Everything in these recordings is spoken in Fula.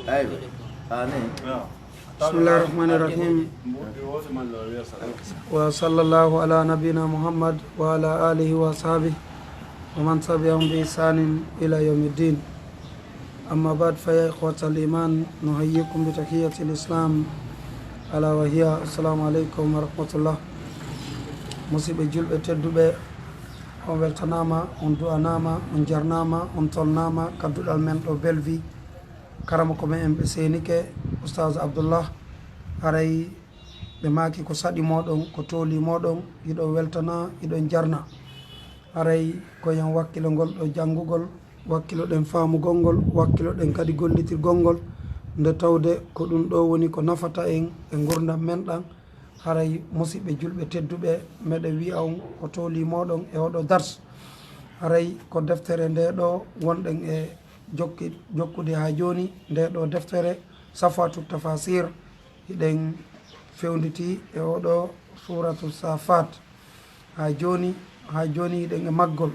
ايوه بسم الله الرحمن الرحيم وصلى الله على نبينا محمد وعلى آله وصحبه ومن تبعهم بإحسان إلى يوم الدين. أما بعد فيا إخوة الإيمان نحييكم بتحية الإسلام ألا وهي السلام عليكم ورحمة الله. مصيبة جلب تدبي on weltanama on du'anama on jarnama on tolnama kadduɗal men ɗo Belleville karama ko men en ɓe senike Oustaz Abdullah haray ɓe maki ko saɗi moɗon ko tooli moɗon yiɗo weltana yiɗon jarna haray koyen wakkilo ngol ɗo janngugol wakkilo ɗen faamugol ngol wakkilo ɗen kadi gollitirgol ngol nde tawde ko ɗum ɗo woni ko nafata en e gurdam men ɗan haray musidɓe julɓe tedduɓe meɗe wi'a on ko tooli moɗon e oɗo dars haray ko deftere nde ɗo wonɗen e jokkude ha joni nde ɗo deftere safatu tafasir hiɗen fewnditi e oɗo suratu safat ha joni hiɗen e maggol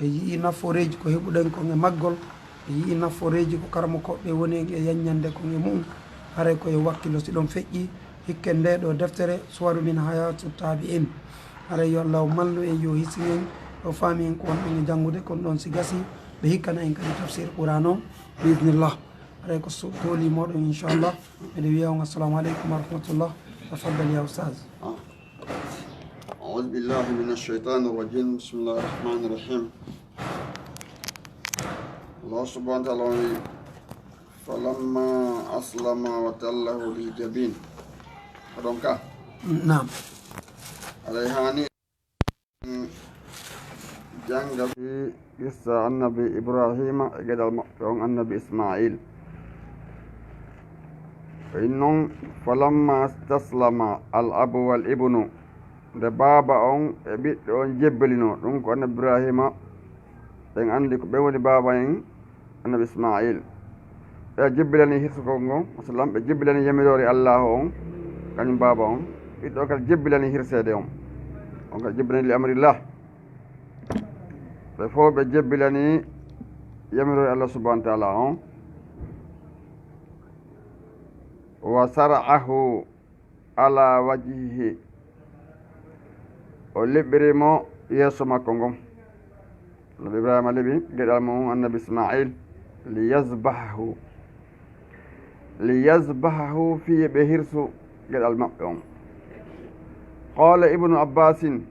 e yii naforeji ko heɓuɗen kon e maggol e yii naforeji ko karmo koɓɓe woni e yaññande kon e mum haray koye wakkilo si ɗon feƴƴi hikken nde ɗo deftere suwaru min hayatu tabi'in haray yo Allah mallu en yo hisi en o faami en ko wonɗen e janngude kon ɗon si gasi ɓe hikkana en kadi tafsir Qur'an o biidnillah haray ko tooli moɗon inchallah mbiɗa wiya on assalamu aleykum wa rahmatullah tafaddal ya ustaz. أعوذ بالله من الشيطان الرجيم بسم الله الرحمن الرحيم الله سبحانه وتعالى فلما أسلم وتله للجبين رونكا نعم عليهاني جنگ في قصة النبي إبراهيم قد المقطعون النبي إسماعيل فإنهم فلما استسلم الأب والابن de baba on e ɓiɗɗo on jebbelino ɗum ko annabi ibrahima ɓen andi ko ɓe woni baba en annabi ismail ɓe jebbilani hirsugol ngon masalam ɓe jebbilani yamirore allahu on kañum baba on ɓiɗɗo kadi jebbilani hirsede on kadi jebbilani li amrillah ɓe fof ɓe jebbilani yamirore allah subahanahu wa taala on wa sara'ahu ala wajhihi o leɓɓirimo yeeso makko ngon nabi ibrahima leɓi geɗal mum annabi ismail liyasbahahu fiye ɓe hirsu geɗal maɓɓe on qala ibnu abbasin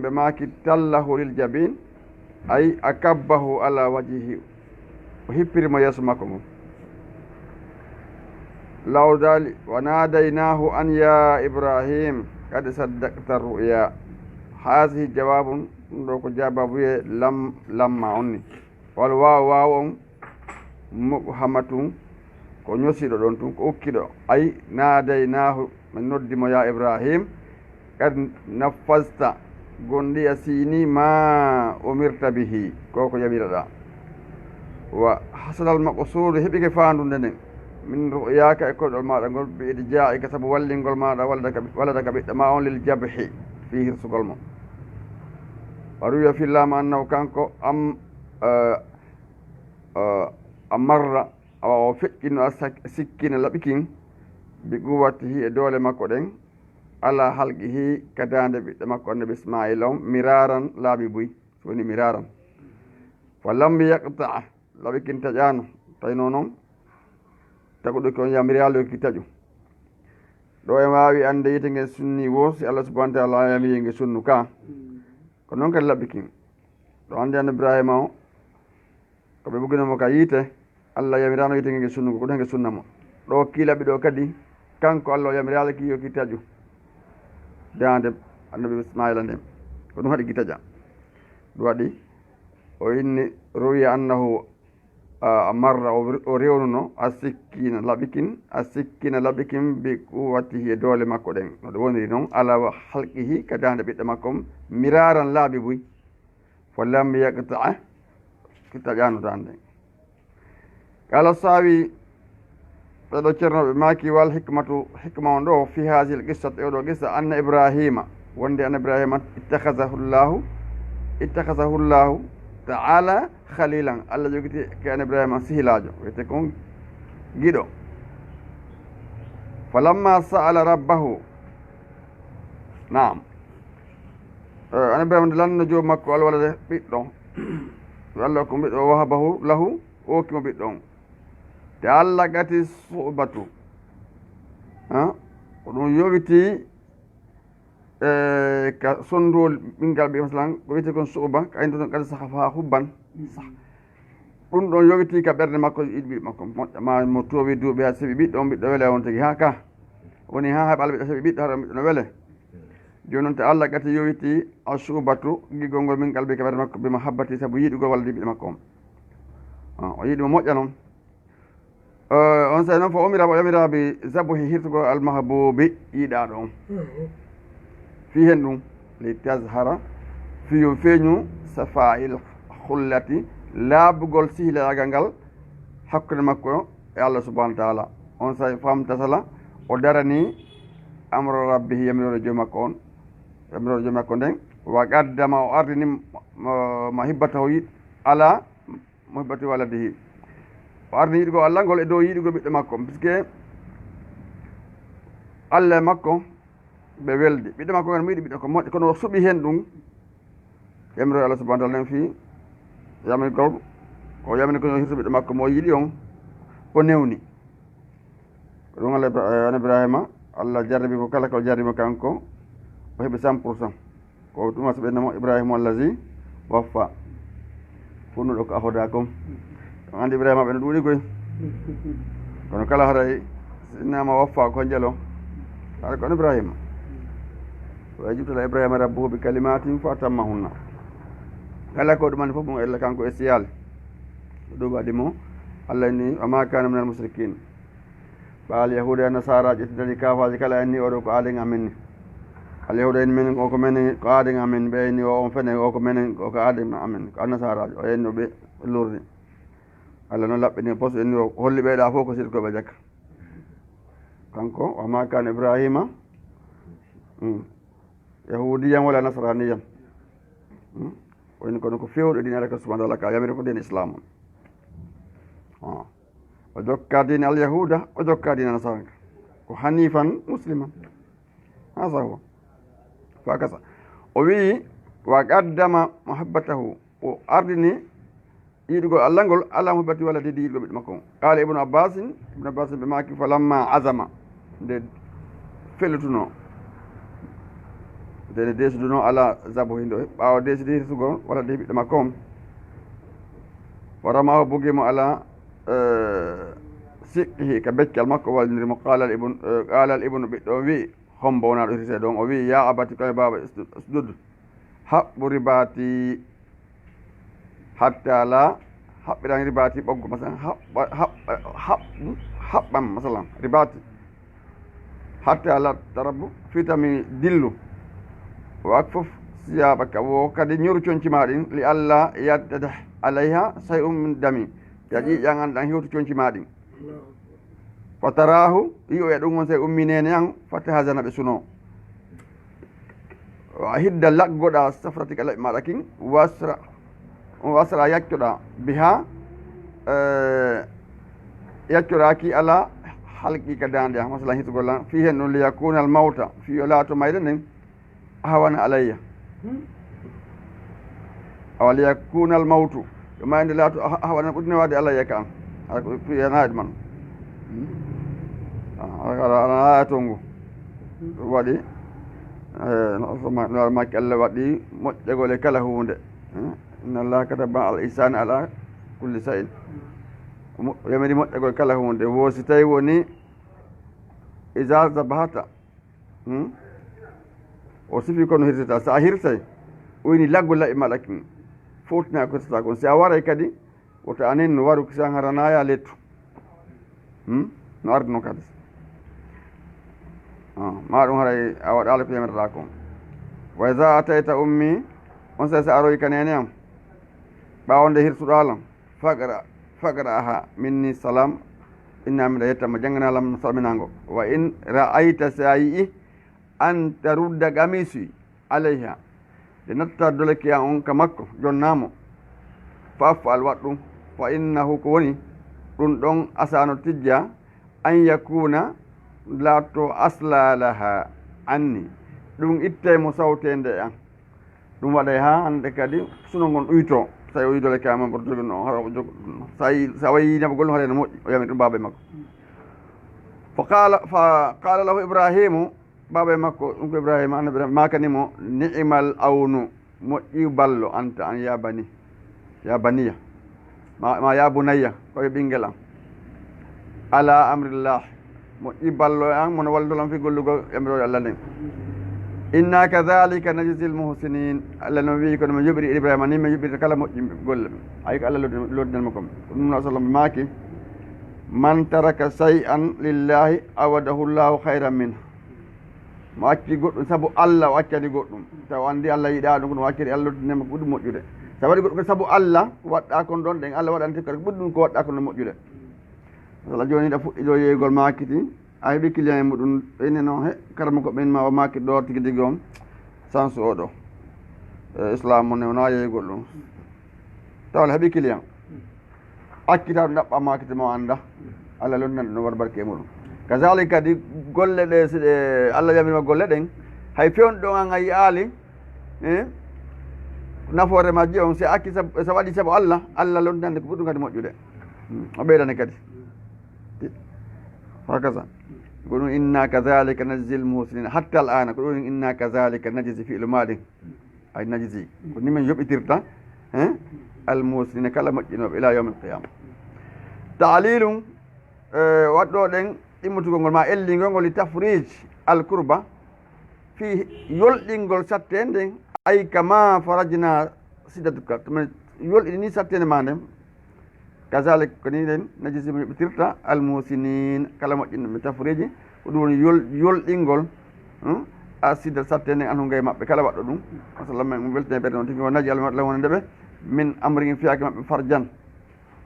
ɓe maki tallahu lil jabin ay akabbahu ala wajhihi o hippirimo yeeso makko ngon lawdali wa nadaynahu an ya ibrahim kad saddaqta ru'ya haasihi jawabun ɗum ɗo ko jababuye lamma on ni wal waw on mubhamatun ko ñosiɗo ɗon tun ko ukkiɗo ay nadaynahu min noddimo ya ibrahim kad nafasta gonɗi a siini ma umirta bihi ko yamiraɗa wa hasanal maqsudu heɓike fandude nden min ru'yaka e koɗol maɗa ngol ɓe idja'ika sabu wallingol maɗa wallata ka ɓiɗɗo ma on lil jabhi fi hirsugol mo wa ruwiya fillama annahu kanko amarra awa o feƴƴino a sikkina laɓikin bi quwwatihi e doole makko ɗen ala halqihi ka dande ɓiɗɗo makko annabi ismail on miraran laaɓi buy so woni miraran fa lam yaqta laɓikin taƴano tawino noon taguɗo ko yamiraloki taƴu ɗo en wawi ande yite nge sunni wo si allah subahana taala yamiri nge sunnu ka ko noon kadi laɓɓikin ɗo ande annabi ibrahima o koɓe ɓuginamo ka yiite allah yamirano yite nge sunnu ko ɗo nge sunnamo ɗo kiilaɓi ɗo kadi kanko allah o yamiralaki yoki taƴu dande annabi ismaila nden ko ɗum haɗi gitaƴa ɗum waɗi o inni ruwiya annahu marra o rewnuno a sikkina laɓikin bi quwwatihi e doole makko ɗen no ɗo woniri noon ala halqihi ka dande ɓiɗɗo makko miraran laaɓi buy fo lam yaqta'a taƴano dande kala sawi ɓeɗo ceernoɓe maki wal hikma on ɗo fi hasil qissat e oɗo qissa anna ibrahima wonde anna ibrahima ittahasahu llahu ta'ala khalilan allah jogiti ke an ibrahima sihilajo wiyete kon giɗo falamma sa'ala rabbahu naam an ibrahima lanno joom makko Allah walade ɓiɗɗo Allah ko ɓiɗɗo wahabahu lahu okimo ɓiɗɗon te Allah gati su'batu ko ɗum yowiti ka sondol ɓingal ɓe masalan ko wiyete kon su'ba ka inde ton kadi saha fa hubban ɗum ɗon yowiti ka ɓerde makko yiɗi ɓiɗɗo makko moƴƴa mo towi duuɓi ha seeɓi ɓiɗɗo on ɓiɗɗo weele on tigi ha ka woni ha haɓe Allah ɓiɗɗo seeɓi ɓiɗɗo haɗa ɓiɗɗo no weele joni noon te Allah gati yowiti a subatu gigol ngol min qalbi ka ɓerde makko bima habbati saabu yiɗugol walla ɓiɗɗo makko on o yiɗi mo moƴƴa noon on sayi noon fo umira o yamira bi zabuhi hirtugo almahbubi yiɗaɗo on fi hen ɗum li tashara fiyo feeñu safail hullati laabugol sihilagal ngal hakkude makko e Allah subhanahu wa taala on sayi famtasala o darani amra rabbihi yamirore joom makko on yamirore joom makko nden wa gaddama o ardini ma hibbatahu yiɗ ala mo hibbati waladihi o ardini yiɗugo Allah ngol e dow yiɗugo ɓiɗɗo makko puisque Allah makko ɓe welde ɓiɗɗo makko ngal mo yiɗi ɓiɗɗo ko moƴƴi kono o suɓi hen ɗum yamirore Allah subhanahu wa taala nden fi yamirgol o yamini kono hirto ɓiɗɗo makko mo yiɗi on o newni ko ɗum Allah an Ibrahima Allah jarribi ko kala ko jarrima kanko o heɓi 100% ko ɗum so ɓennamo Ibrahima allazi waffa funnuɗo ko ahodakom on andi Ibrahima ɓeno ɗuuɗi koy kono kala haray innama waffa ko jelo haɗa ko on Ibrahima wa jibtala Ibrahima rabbuhu bi kalimatin fa tammahunna kala ko ɗumani fof mo ella kanko e siyal ɗum waɗi mo Allah ni wa ma kana minal musrikin ɓaal yahuda e nasara ƴettidani kafaji kala en ni oɗo ko aaden amen ni al yahuda en minen o ko menen ko aaden amen ɓe ni o on fene o ko menen o ko aaden amen ko annasaraji o henno ɓe lordi Allah noon laɓɓini pos en ni o holli ɓeyɗa fof ko sirkoɓe jakka kanko wa ma kana Ibrahima yahudiyan wala nasraniyan woni kono ko fewɗo ɗin ala ka subhanahu wa taala ka yamiri ko den islam on o jokka dine alyahuda o jokka dine nasara ko hanifan musliman hasa huwa fa kasa o wi wa qaddama muhabbatahu o ardini yiɗugol Allah ngol ala muhabbati walla dedi yiɗugol ɓiɗɗo makko on qala ibnu abbasin ɓe maki fa lamma azama nde fellutuno nde desiduno ala zabu hindo ɓawa deside hirtugol walla de ɓiɗɗo makko on waramaho bugimo ala sikkihi ka beccal makko walndirimo qala al ibnu ɓiɗɗo wi hombo wonaɗo hirtede on o wi ya abati koye baba usdud haɓɓu ribati hatta la haɓɓirani ribati ɓoggo masalan haɓɓam masalan ribati hatta la tarabu fitami dillu o ak fof siyabaka wo kadi ñoru concima ɗin li Allah yaddada alayha say min dami ya ƴiƴan an ɗan hewtu concima ɗin fa tarahu yiyo e ɗum won say umminene an fatta hasana ɓe suno a hidda laggoɗa safratika laɓi maɗa kin wasra yaccoɗa biha yaccoɗaki ala halqi ka dande a masalan hitugollan fi hen ɗum liyakuna al mawta fiyo laato mayde nden ahawana alayya awa liyakuna al mawtu yo mayde laato ahawana ɓuɗɗine wadde alayya ka an aɗa ko fiyanaɗe man ana aya to ngu waɗi makki Allah waɗi moƴƴegol e kala hunde inna Allah kataba al ihsana ala kulli shay'in yamiri moƴƴegol kala hunde wo si tawi woni iza zabahata o sifi kono hirtata sa a hirtay oyni laggo laɓi maɗa kin fottina ko hirtata kon si a waray kadi woto anin no waru kisan haranaya lettu no ardi no kadi ma ɗum haray a waɗala ko yamirata kon wa iza atayta ummi on sa aroyi kanene am ɓawonde hirsuɗalam faqra aha minni salam inna miɗa yettama jangganalam salminago wa in ra'ayta sa yii an tarudda gamisi alayha de natta doleki an on ka makko jonnamo fa afal waɗ ɗum fa innahu ko woni ɗum ɗon asano tijja an yakuna laatto aslalaha anni ɗum ittemo sawtende an ɗum waɗay ha hande kadi suno ngon ɗuyto so o yidole kama mboto joguno hara jogo sa wayi ñabagol hooreno moƴƴi o yami ɗum baba makko fa qala lahu ibrahimu baba makko ɗum ko ibrahima annabi makanimo ni'mal awnu moƴƴi ballo anta an ya baniya ma ya bunayya koye ɓinguel an ala amrillah moƴƴi ballo an mono waldolan fi gollugo emrode allah nden inna kadhalika najzi lmuhsinin allah no wi kono mi yuɓiri ibrahima ni mi yuɓirta kala moƴƴi golle ay ko allah loddinanmo kom ɗum no sallam maaki man taraka shay'an lillahi awadahu llahu hayran minhu mo acci goɗɗum saabu allah o accani goɗɗum taw andi allah yiɗa ɗum kono wacciri allah loddinema ko ɓuuri moƴƴude sa waɗi goɗɗum ko saabu allah waɗɗa kon ɗon ɗen allah waɗanti kadi ɓuuri ɗum ko waɗɗa kono moƴƴude allah joni ɗa fuɗɗi ɗo yeygol makiti a heeɓi client e muɗum ɓeyni noon he karama ko ɓen ma o makit ɗo tigui tigui on sens oɗo islam mo ne wona yeygol ɗum taw ala heeɓi client accita ɗum ɗaɓɓa makite mo anda allah lonnani ɗum waɗa barke muɗum kazalik kadi golle ɗe siɗe allah yamirma golle ɗen hay fewni ɗon an a yiyali nafoore majji on si acci so waɗi saabu allah lonnande ko ɓuuri ɗum kadi moƴƴude o ɓeydane kadi hakaza ko ɗum inna kadhalika najzi lmuhsinina hatta al ana ko ɗum inna kadhalika najzi fi'lu maɗin ay najzi ko ni min yoɓitirta almuhsinina kala moƴƴinoɓe ila yawm alqiyama ta'lilum waɗɗo ɗen immutugol ngol ma ellingol ngol li tafrij alcourba fi yolɗingol sattende ay kama farajna sidatuka yolɗini ni sattende ma nden kazalik ko ni ɗen najisi mo yoɓitirta almuhsinin kala moƴƴinɗoɓe tafriji ko ɗum woni yolɗingol a sidda sattende an hunga e maɓɓe kala waɗɗo ɗum masalam men weltine ɓerde noon tigi o naji allah wonande ɓe min amrigin fiyaki maɓɓe farjan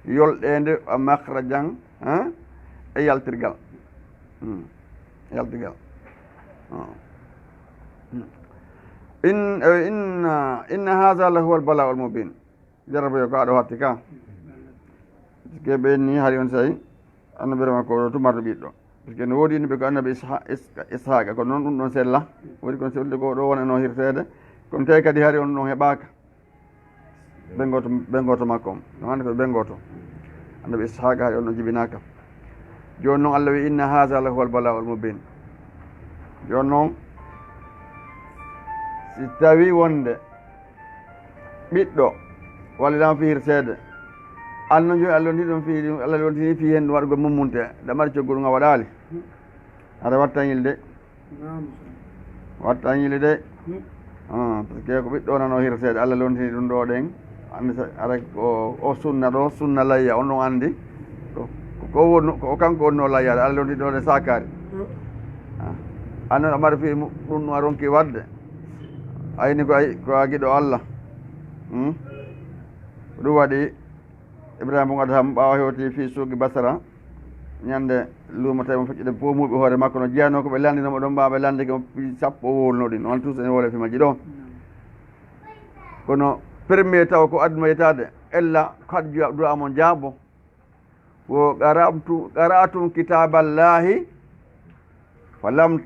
yolɗede makhrajan e yaltirgal inna hadha la huwa albala al mubin jaraboyo ko aɗo hatti ka ke ɓenni hari on sayi annabi rema ko tumarɗo ɓiɗɗo par ce que ne woodi yimɓe ko annabi ishaqa kono noon ɗum ɗon sella woodi kono selde ko ɗo wonano hirtede kono tawi kadi hari on ɗon heɓaka ɓe goto makko on ɗum hande koye ɓe goto annabi ishaqa hari on ɗon jibinaka joni noon allah wi inna hadha la huwa albala al mubin joni noon si tawi wonde ɓiɗɗo wallilan fi hirtede anno joni allah ndi ɗum fi allah wontini fi hen ɗum waɗugol mummunte ɗamari coggol ɗum a waɗali aɗa wattañilde de par ce que ko ɓiɗɗo nano hirtede allah lontini ɗum ɗo ɗen andi ara o sunna ɗo sunna layya on ɗon andi ko kanko wonno layyade allah lontini ɗo ɗe sakari annon amari fi ɗum ɗum a ronki wadde ayni ko a guiɗo allah ɗum waɗi ibrahima mo gada ham ɓawa hewti fi suuki basara ñande luuma tawi mo feƴƴude pomuɓe hoore makko no jeyano koɓe landinomo ɗon mbaɓe lande ko pi sappo o wolno ɗin on tous ene wole fi majji ɗo kono premier taw ko adduma yetade ella ko haɗ duwamon jaabo wo qaratum kitaballahi falam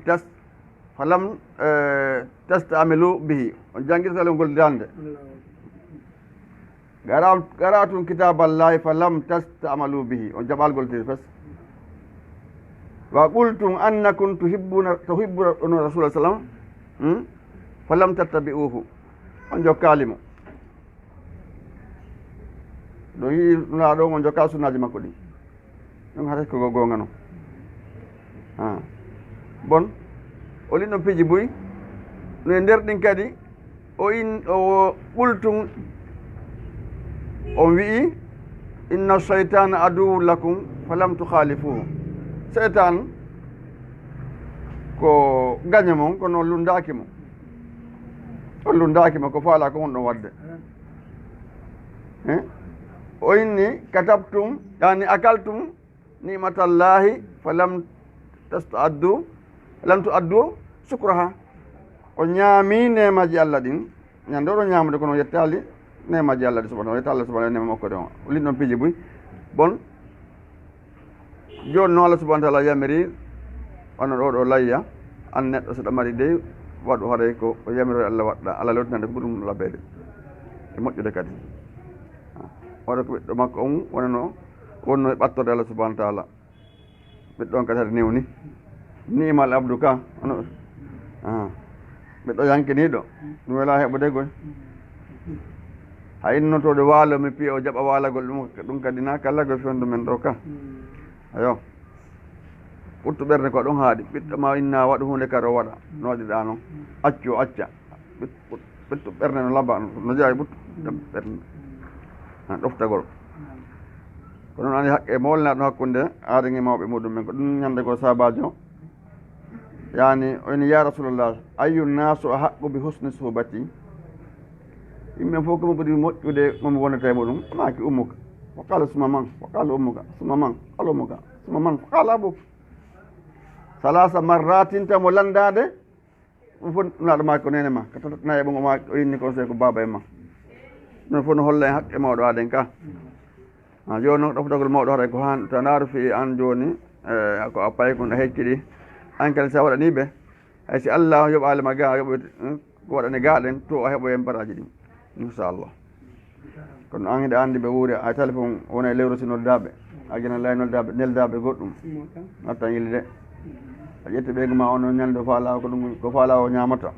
tastamilu bihi on jangguirtale ngol dande qaratum kitaballahi falam tastamalu bihi on jaɓalgol tiri fes wa qultum annakum tuhibbuna rasulullah sallam falam tattabi'uhu on jokkalimo ɗo yi ɗuna ɗo on jokka sunnaji makko ɗi ɗum hata ko gonga noon bon o linɗon piiji boyi no e nder ɗin kadi o qultum on wi'i inna cheytana aduwu lakum falam tukhalifuhu cheytan ko gaña mon kono lundaki mo ko faala ko wonɗon wadde o inni katabtum yani akaltum nimatallahi falam tuaddu sukraha o ñaami nemaji allah ɗin ñande oɗo ñamude kono yettali nemaji allah ɗi subhanahu yetta allah subhanahu nema makko de o o linɗon piiji boy bon joni noon Allah subhanahu wa ta'ala yamiri ono ɗo layya an neɗɗo so ɗo mari dey waɗu hoore ko yamirore Allah waɗɗa Allah lewtinande ko ɗum labbede e moƴƴude kadi waɗa ko ɓiɗɗo makko on wonno e ɓattorde Allah subhanahu wa ta'ala ɓiɗɗo on kadi hade newni nimal abdou ka ono ɓiɗɗo yankiniɗo ɗum wela heɓude goy ha innotoɗo waalo mi piya o jaɓa waalagol ɗum kadi na kala goye fewndo men ɗo ka ayo ɓurtu ɓerde ko ɗum haaɗi ɓiɗɗo ma inna waɗu hunde kadi o waɗa no waɗiɗa noon accu o acca ɓittu ɓerde no laba no jeeya ɓurtu ɓerde ɗoftagol ko noon andi haqqe molnaɗo hakkude aadagi mawɓe muɗum men ko ɗum ñande ko sabajo yani oyni ya rasulullah ayu nasu ahaqqu bi husni suhbati yimɓe fof komo ɓuri moƴƴude momi wonata e muɗum maki ummuka wa qala suma man wa qala ummuka suma man qala ummuka suma man qala abuka salasa marratin tamo landade ɗum fof naɗo ma ko nene ma ko tatatna e ɓogo ma o yinni conseil ko baba e ma ɗum fof no holla e haqqe mawɗo aden ka joni noon ɗofdogol mawɗo hoɗa ko han to ndaaru fi an joni ko a payi kon a hecciɗi an kadi sa waɗani ɓe hay si Allah yoɓalema ga yoɓoy ko waɗane gaɗen to a heɓoyen baraji ɗin inchallah kono an hiɗe andi ɓe wuuri a téléphone wona e lewru si noddaɓe a gena lay noddaɓe neldaɓe goɗɗum nattan yilli de a ƴetti ɓeygu ma ono ñande faala ko ɗum ko faala o ñamata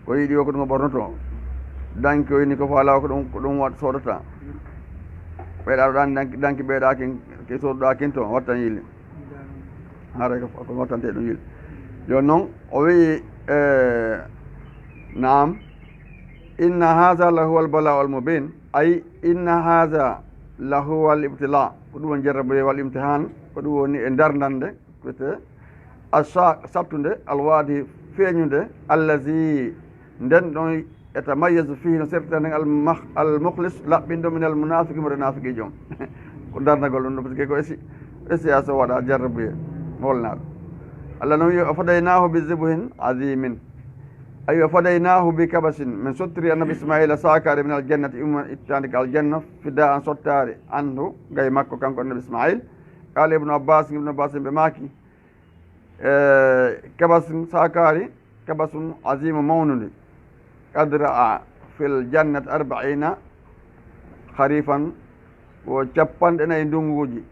ko yiiɗi o ko ɗum o ɓornoto danki o yini ko faala ko ɗum wat sodata ɓeyɗa ɗo danki ɓeyɗakin ke soduɗakin to wattan yilli haara ko wattante ɗum yilli joni noon o wi naam inna haha lahuwa albala al mubin ay inna haha lahuwa al ibtila ko ɗum woni jarraboye wal imtihan ko ɗum woni e dardande wiyete sabtude alwaadi feeñude allazi nden ɗon yatamayyazu fihi no sertani al mukhlis laɓɓinɗo min al munafiqi mo renafiqi joom ko darnagol ɗum ɗo par ce que ko essayage o waɗa jarraboye holnaɗo Allah noon wi o fadaynahu bi zibhin azimin ayi o fadaynahu bi kabasin min sottiri annabi ismaila sakare min aljannati umman ittande ko aljanna fidda an sottare andu gay makko kanko annabi ismail qala ibnu abbas ɓe maaki kabasin sakari kabasun azima mawnude qad ra'a fil jannati 40 harifan ko capanɗe nayyi ndunguji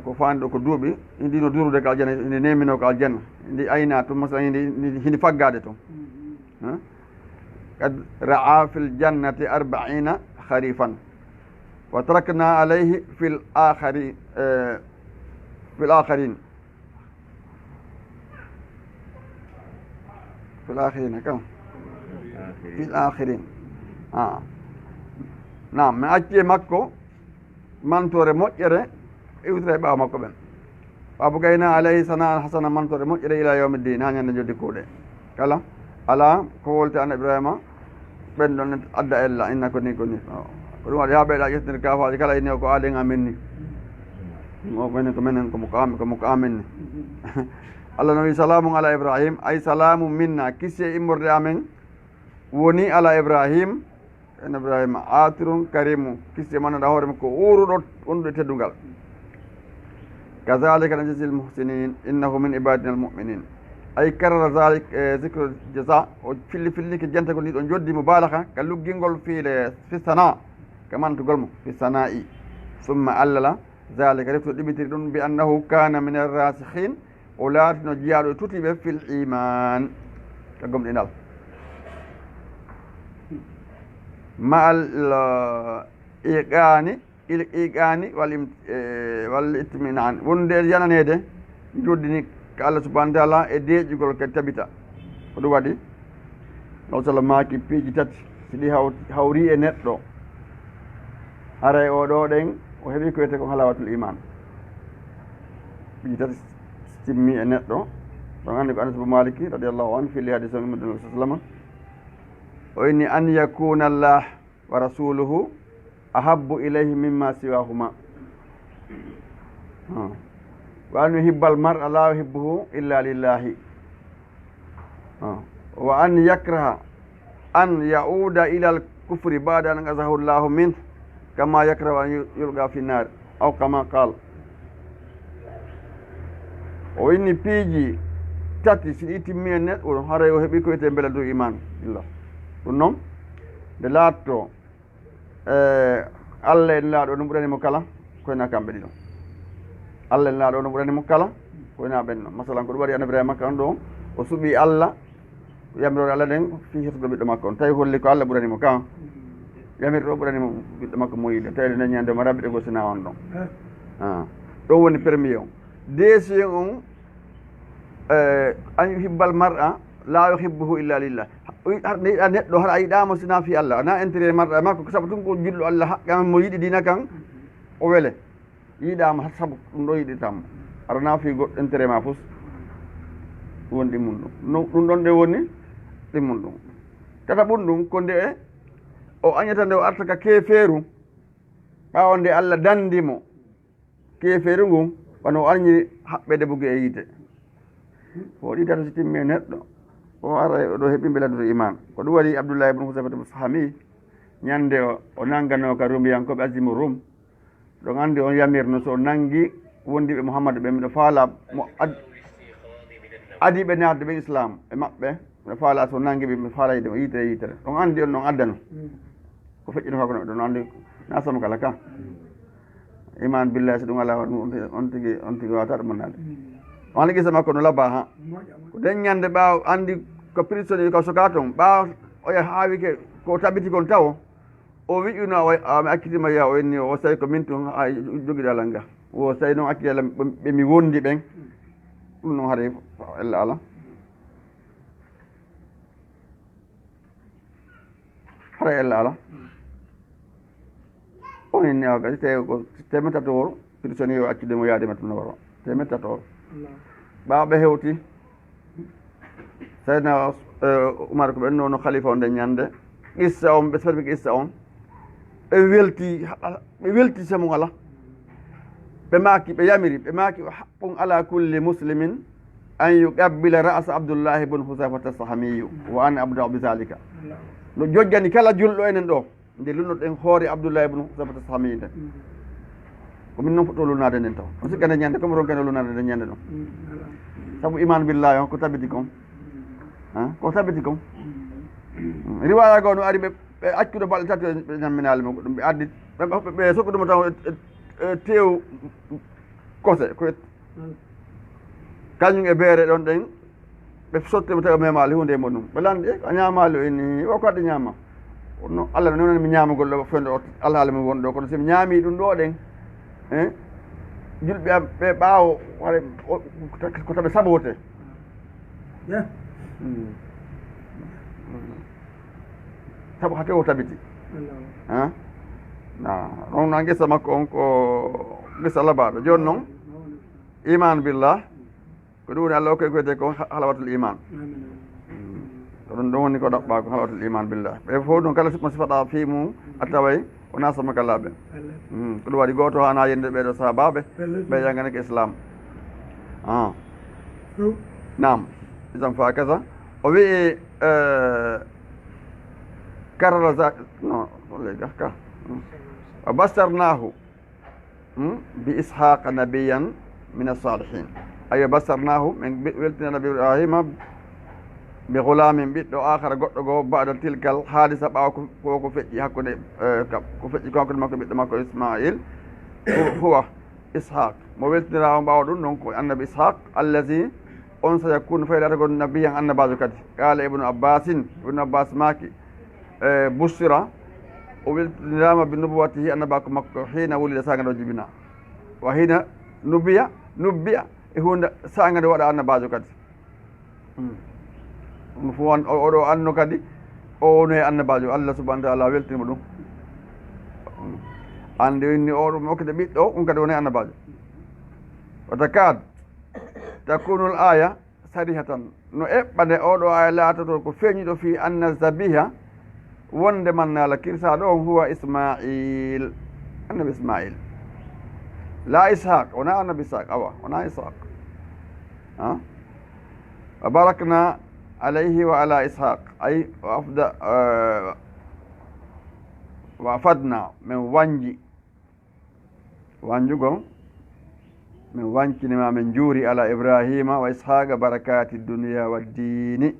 ko faandi ɗo ko duuɓi ndino durude ko aljanna inde nemino ko aljanna ndi ayna to masala hindi faggade toon qad ra'a fil jannati 40 harifan wa tarakna alayhi fil akharin fil akharin kam fil akhirin nam mi acci e makko mantore moƴƴere iwtira e ɓaawa makko ɓen babu gayna alayhi sana hasana mantore moƴƴere ila yawmiddin ha ñande joddi kuuɗe kala ala ko wolte an ibrahima ɓen ɗon adda ella inna ko ni ko ɗum waɗi ha ɓeyɗa ƴettinde kafaji kala inni o ko aalen amin ni o menen ko menen ko moko amin ni Allah no wi salamu ala ibrahim ay salamu minna kisse immorde amen woni ala ibrahim en ibrahima atirun karimu kisse mannaɗa hoore makko uruɗo wondude teddugal kazalika najzi l muhsinin innahu min ibadina al muminin ay karara zalik zicre jasa o filliki jentagol ni ɗo joddi mubalaha ka luggingol fiile fi sana ka mantugol mo fi sana'i summa allala zalika refto ɗiɓitiri ɗum bi annahu kana min arrasihin o laati no jiyaɗo e tutiɓe fil iman ka gomɗinal ma al iqani wal itminan wonde yananede joddini ko Allah subhanahu wa ta'ala e deeƴugol kadi tabita ko ɗum waɗi law sallam maaki piiji tati si ɗi hawri e neɗɗo haray oɗo ɗen o heeɓi ko wiyete ko halawatul iman piiji tati timmi e neɗɗo ɗon anndi ko Anas bo Maliki radiallahu anhu filli hadis on muɗum sallam o inni an yakuna Allah wa rasuluhu ahabbu ilayhi mimma siwahuma wa an yuhibba al mar'a la yuhibbuhu illa lillahi wa an yakraha an ya'uda ila al kufri ba'da an azahu Allahu min kama yakrahu an yulqa fi nar أو كما قال وإني بيجي tati si ɗi timmi en neɗɗo haray o heeɓi koyete beela dow iman billah ɗum noon nde laatto Allah en laaɗo no ɓuranimo kala koyna kamɓe ɗiɗon Allah en laaɗo no ɓuranimo kala koyna ɓen noon masalan ko ɗum waɗi annabi makka on ɗo o suɓi Allah yamirore Allah ɗen fi hettuɗo ɓiɗɗo makko on tawi holli ko Allah ɓuranimo kan yamirɗo o ɓuranimo ɓiɗɗo makko moyiɗo tawi ɗe daññandema rabɓe ɗe gosina on ɗon ɗo woni premier on deuxiéme on an yuhibbal mar'a la yuhibbuhu illa lillah yiɗa neɗɗo haɗa yiɗamo sina fi Allah ana intérêt mar'a makko sabu tun ko julɗo Allah haqqan mo yiɗi dina kan o wele yiɗama sabu ɗum ɗo yiɗitamo arana fi goɗɗo intérêt ma fof woni ɗimmum ɗum ɗum ɗon nde woni ɗimmum ɗum tata ɓum ɗum ko nde o añata nde o arta ka keeferu ɓawo nde Allah dandimo keeferu ngun wano o arñi haɓɓede bugi e yiite o ɗi tata so timmi e neɗɗo o ara oɗo heeɓi mbeladude iman ko ɗum waɗi Abdoulah ibne Husayfata Sahami ñande o nanggano ka rumiyankoɓe asimo rum ɗon andi on yamirno so o nanggi wondiɓe Mouhammadou ɓe miɗo faala mo adiɓe natde ɓe islam e maɓɓe miɗo faala so nanggi ɓe miɗo faala yide o yitere yitere ɗon andi on ɗon addano ko feƴƴino kako ɗon andi nasamo kala ka iman billahi so ɗum ala on tigi wawata ɗo monnade on ligisa makko no labba ha ko den ñande ɓaaw andi ko prisonnier ko soka toon ɓaaw oya haawike ko tabiti kon taw o wiƴuno mi akkitima yiya o inni o sawi ko min tun a joguiɗalal nga o sawi noon akkidallah ɓe mi wondi ɓen ɗum noon haade ella ala hara ella ala on inni aw kadi tawi ko temen tatowor prisonnier o accudemo yaadema tun no waro temen tatowor ɓaɓe hewti sayidna Umar ko ɓen no khalifa o nde ñande qissa on ɓe sarfi qissa on ɓe welti samu ala ɓe maaki ɓe yamiri ɓe maaki haqqun ala kulli muslimin an yuqabbila ra'sa Abdoullahi bne Husayfata Sahamiyu wa an abdau bi zalika no jojjani kala julɗo enen ɗo nde lunnoɗen hoore Abdoullahi bne Husayfata Sahamiyu nden komin noon foto lunade nden taw on sikka nde ñande comme ronkene lunade nde ñande ɗon saabu iman billahi on ko tabiti kon ko tabiti kon riwaya goo no ari ɓe accuɗo balɗe tati ɓe ñamminali mo ɗum ɓe addi ɓe sokkuɗuma taw tew kose ko kañum e beere ɗon ɗen ɓe sottimo tawi o memali hunde mo ɗum ɓe landi a ñamali o inni o ko adde ñama no Allah no mi ñamagol ɗo fende o alhaala mi woni ɗo kono somi ñaami ɗum ɗo ɗen julɓe am ɓe ɓaawo waɗa ko taɓe sabote sabu hake o tabiti ɗon noon gesa makko on ko gesa labaɗo joni noon iman billah ko ɗum woni Allah okoy koyete ko halawatul iman ko ɗum ɗon woni ko ɗaɓɓa ko halawatul iman billah ɓe fof ɗum kala mo sifaɗa fi mum a taway o nasama kalaɓe ko ɗum waɗi goto hana yende ɓeɗo sahabaɓe ɓe janganake islam nam isan fa kaza o wi karara non lega ka wa basarnahu bi ishaqa nabiyan min as-salihin ayo basarnahu min weltina nabi ibrahima bi gulamin ɓiɗɗo akhara goɗɗo goo ba'da tilkal hadisa ɓawa koko feƴƴi hakkude ko feƴƴi ko hakkude makko ɓiɗɗo makko Ismail huwa ishaq mo weltinira o ɓawa ɗum noon ko annabi ishaq allazi on sa yakunu faylata gon nabiyan annabajo kadi qala ibnu abbas maki busira o weltinirama bi nubuwatihi annabako makko hina wulida saga ɗo jibina wa hina nubbiya e hunde saga nde waɗa annabajo kadi ɗum fof oɗo anno kadi o woni e annabajo Allah subhanahu wa ta'ala weltinimo ɗum ande winni o ɗum hokkete ɓiɗɗo on kadi woni annabajo wa takad takunu l aya sarihatan no eɓɓade oɗo aya laatoto ko feeñiɗo fi anna zabiha wonde mannala kirsaɗo on huwa Ismail annabi Ismail la ishaq wona annabi ishaq awa wona ishaq wa barakna alayhi wa ala ishaq ay wa afadna min wanji wanjugo min wancinima min juuri ala ibrahima wa ishaqa barakati dunia wa dini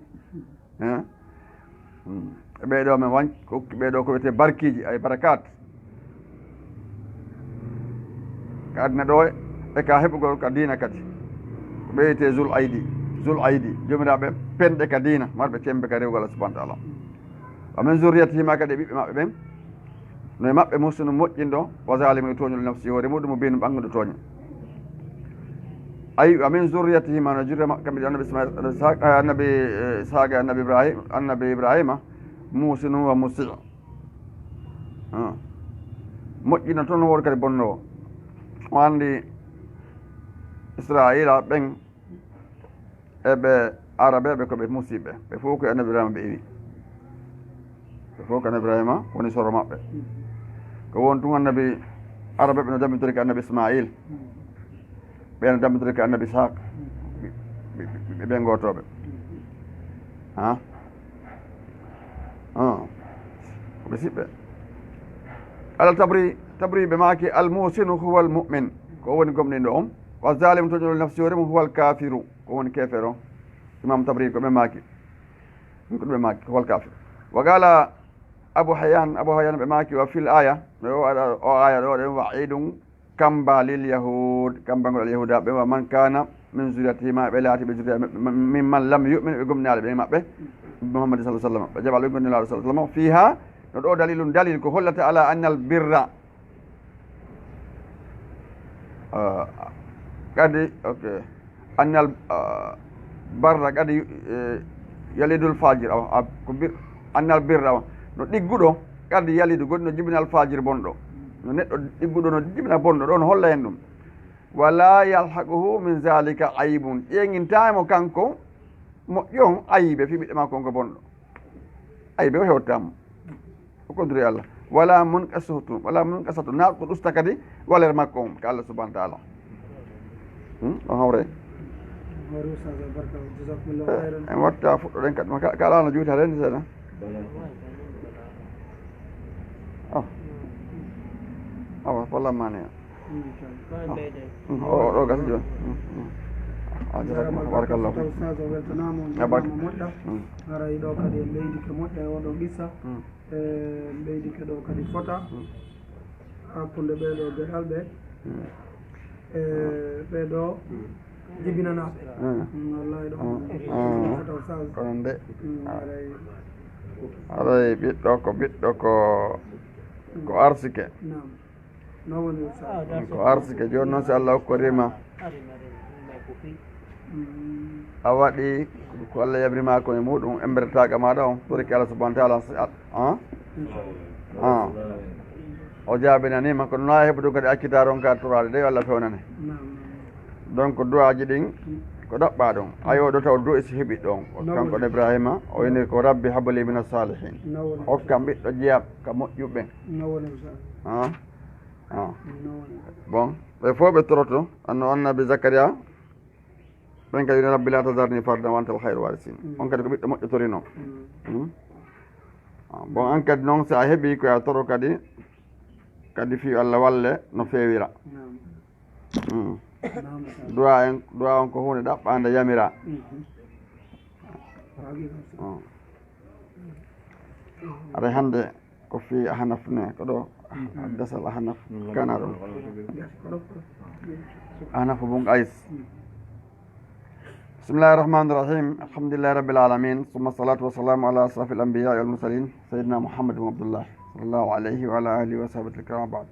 ɓeɗo min hokki ɓeɗo ko wiyete barkiji ay barakat ka adna ɗo e ka heɓugol ka dina kadi ko ɓeyete zul aydi jomiraɓe penɗe ka dina marɓe tembe ka rewgol Allah subhanahu wa ta'ala wa min zurriyatihima kadi ɓiɓɓe maɓɓe ɓen no e maɓɓe musunu moƴƴinɗo wa zalimu e toñol nafsi hoore muɗum mo mbino ɓanguɗo tooña ayi wa min zurriyatihima no jurre maɓɓe kamɓe annabi ismail annabi ishaqa annabi ibrahima musinu wa musi moƴƴino toon woto kadi bonnowo o andi israila ɓen eɓe arabeɓe koɓe musiɓe ɓe fof ko annabi ibrahima ɓe iwi ɓe fof ko annabi ibrahima woni soro maɓɓe ko won tun annabi arabeɓe no dammitori ko annabi ismail ɓe no dammitori ko annabi ishaq ɓe gotoɓe koɓe siɓɓe ala tabri ɓe maki almusinu huwa almumin ko woni gomɗinɗo on wa zalim toñol nafsi hoore mum huwa alkafiru ko woni kefere o imam tabri ko ɓe maki ɗum ko ɗum ɓe maki huwa alkafiru wa qala abu hayan ɓe maki wa fil aya o aya ɗo ɗen waidum kamba lil yahud kambagol alyahuda ɓe wa man kana min zuriyatihima ɓe laati ɓe zuriya mimman lam yumin ɓe gomninaɗe ɓe maɓɓe muhammad sallah sallam ɓe jaɓal ɓe gomninaɗo sa sallam fiha no ɗo dalil ko hollata ala anna al birra kadi anna al barra kadi yalidul fajir ko anna al birra no ɗigguɗo kadi yalidu goɗɗi no jibina al fajir bonɗo no neɗɗo ɗigguɗo no jibina bonɗo ɗo no holla hen ɗum wala yalhaquhu min zalika aybun ƴeŋintamo kanko moƴƴo ayibe fi ɓiɗɗe makko ko bonɗo ayibe o hewtamo o kodori Allah wala munqasatu na ko ɗusta kadi walere makko on ko Allah subhanahu wa ta'ala o hawre en watta fuɗɗoɗen kadi ka alano juuti haɗen seeɗa awa wallamani ɗo gasi joni barakallahu Ustaz o weltanama on jaɓama moƴƴa haray ɗo kadi en ɓeydike moƴƴa e oɗo qissa en ɓeydike ɗo kadi fota hakkude ɓeɗo geɗal ɓe ɓeɗo jibinanaɓe wallahi ɗo fota Ustaz kono nde aray ɓiɗɗo ko arsike no woni Ustaz ko arsike joni noon so Allah hokkorima a waɗi ko Allah yabrima ko e muɗum embertaga maɗa on toriki Allah subhanahu wa ta'ala o jaabinanima kono no heɓa ɗum kadi accitare on ka torade de walla fewnane donc duwaji ɗin ko ɗaɓɓa ɗum ayoɗo taw du isi heeɓi ɗon kanko ɗo ibrahima o winiri ko rabbi habli min as-salihin hokkam ɓiɗɗo jeeyam ka moƴƴuɓe bon ɓe fof ɓe toroto annabi zacharia ɓen kadi rabbi la tazarni fardan wa anta al-khayru warisin on kadi ko ɓiɗɗo moƴƴo torino bon an kadi noon so a heeɓi koya toro kadi fi Allah walle no feewira duwa on ko hunde ɗaɓɓande yamira aɗa hande ko fi ahanaf ne ko ɗo dasal ahanaf kana ɗo ahanaf bun qays بسم الله الرحمن الرحيم الحمد لله رب العالمين ثم الصلاة والسلام على أشرف الأنبياء والمرسلين سيدنا محمد بن عبد الله صلى الله عليه وعلى آله وصحبه الكرام بعد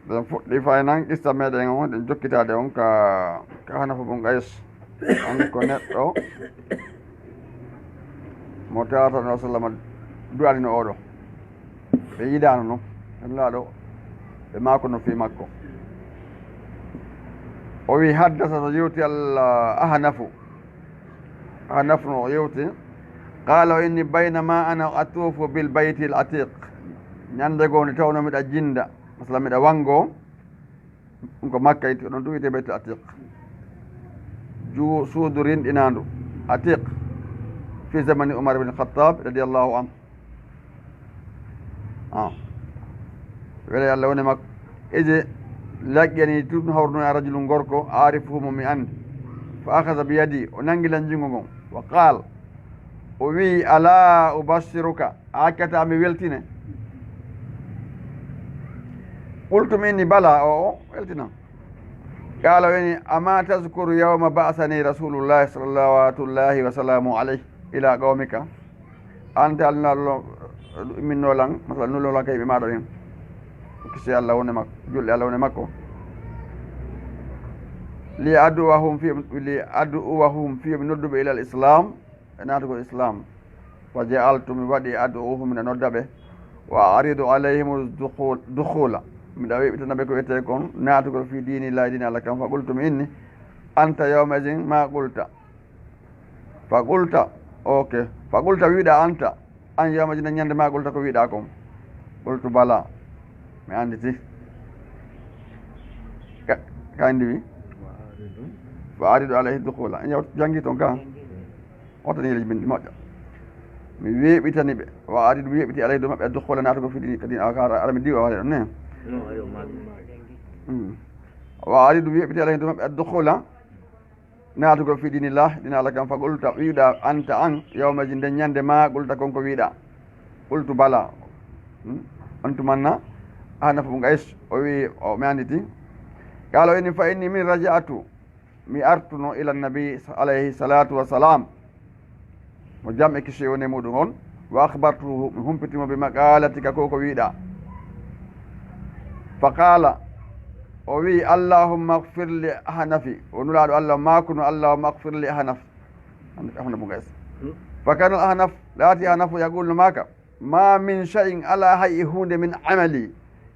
ɗen fuɗɗi faynan qissa meɗen on ɗen jokkitade on ka hanafu bun qays on ko neɗɗo mo tawata sallama duwanino oɗo ɓe yiɗano noon ellaaɗo ɓe mako no fi makko o wi haddasa no yewti ahanafu no yewti qala o inni baynama ana atufu bil bayti l atiq ñande goo nde tawno miɗa jinda masala miɗa wango ɗum ko makka iti ɗon duwite bayti l atiq suudu rinɗinandu atiq fi zamani umar ibn khattab radiallahu anhu wele Allah woni makko eje laƴƴani tun hawrno e rajulum gorko arifuhumo mi andi fa akhadha bi yadi o nangilan jungo ngon wa qal o wi ala ubashiruka akkata mi weltine qultum inni bala o weltina qala weni ama tazkuru yawma ba'athani rasulullahi sallallahu alaihi wa sallam alayhi ila qawmika anta alnallo minno lang masala nullo lang kay be maɗo en kisi Allah woni makko julɗe Allah woni makko li aduwahum fi nodduɓe ila l'islam e naatugo islam wa ja'altu mi waɗi aduuhum mine noddaɓe wa aridu alayhim dukhula miɗa weɓitanaɓe ko wiyete kon naatugol fi dinillahi dini Allah kam fa qultum inni anta yawma idin ma qulta fa qulta ok fa qulta wiɗa anta an yawma idin ñande ma qulta ko wiɗa kon qultu bala mi anditi ka andi wi fa aridu alayhi dukhula en yaw jangi toon ka otani yeleji bindi moƴƴa mi weeɓitani ɓe wa aridu mi weeɓiti alayhi do maɓɓe dukhula naatugo fi dini kadi ara mi diwa waɗe ɗon ne wa aridu weeɓiti alayhi do maɓɓe dukhula naatugol fi dinillah dina Allah kam fa qulta wiɗa anta an yawmaji nden ñande ma qulta konko wiɗa qultu bala antu manna hanafu mo gays o wi o mi anditi qala inni fa inni min raja'atu mi artuno ila nabi alayhi salatu wa salam mo jam e kisi woni muɗum on wa akhbartuhu mi humpitimo bi maqalatika ko wiɗa fa qala o wi allahumma ighfir li ahnafi o nulaɗo allah makuno allahumma ighfir li ahnaf ahna mo gays fa kana al ahnaf laati ahnafu yaqulu maka ma min shay'in ala hay hunde min amali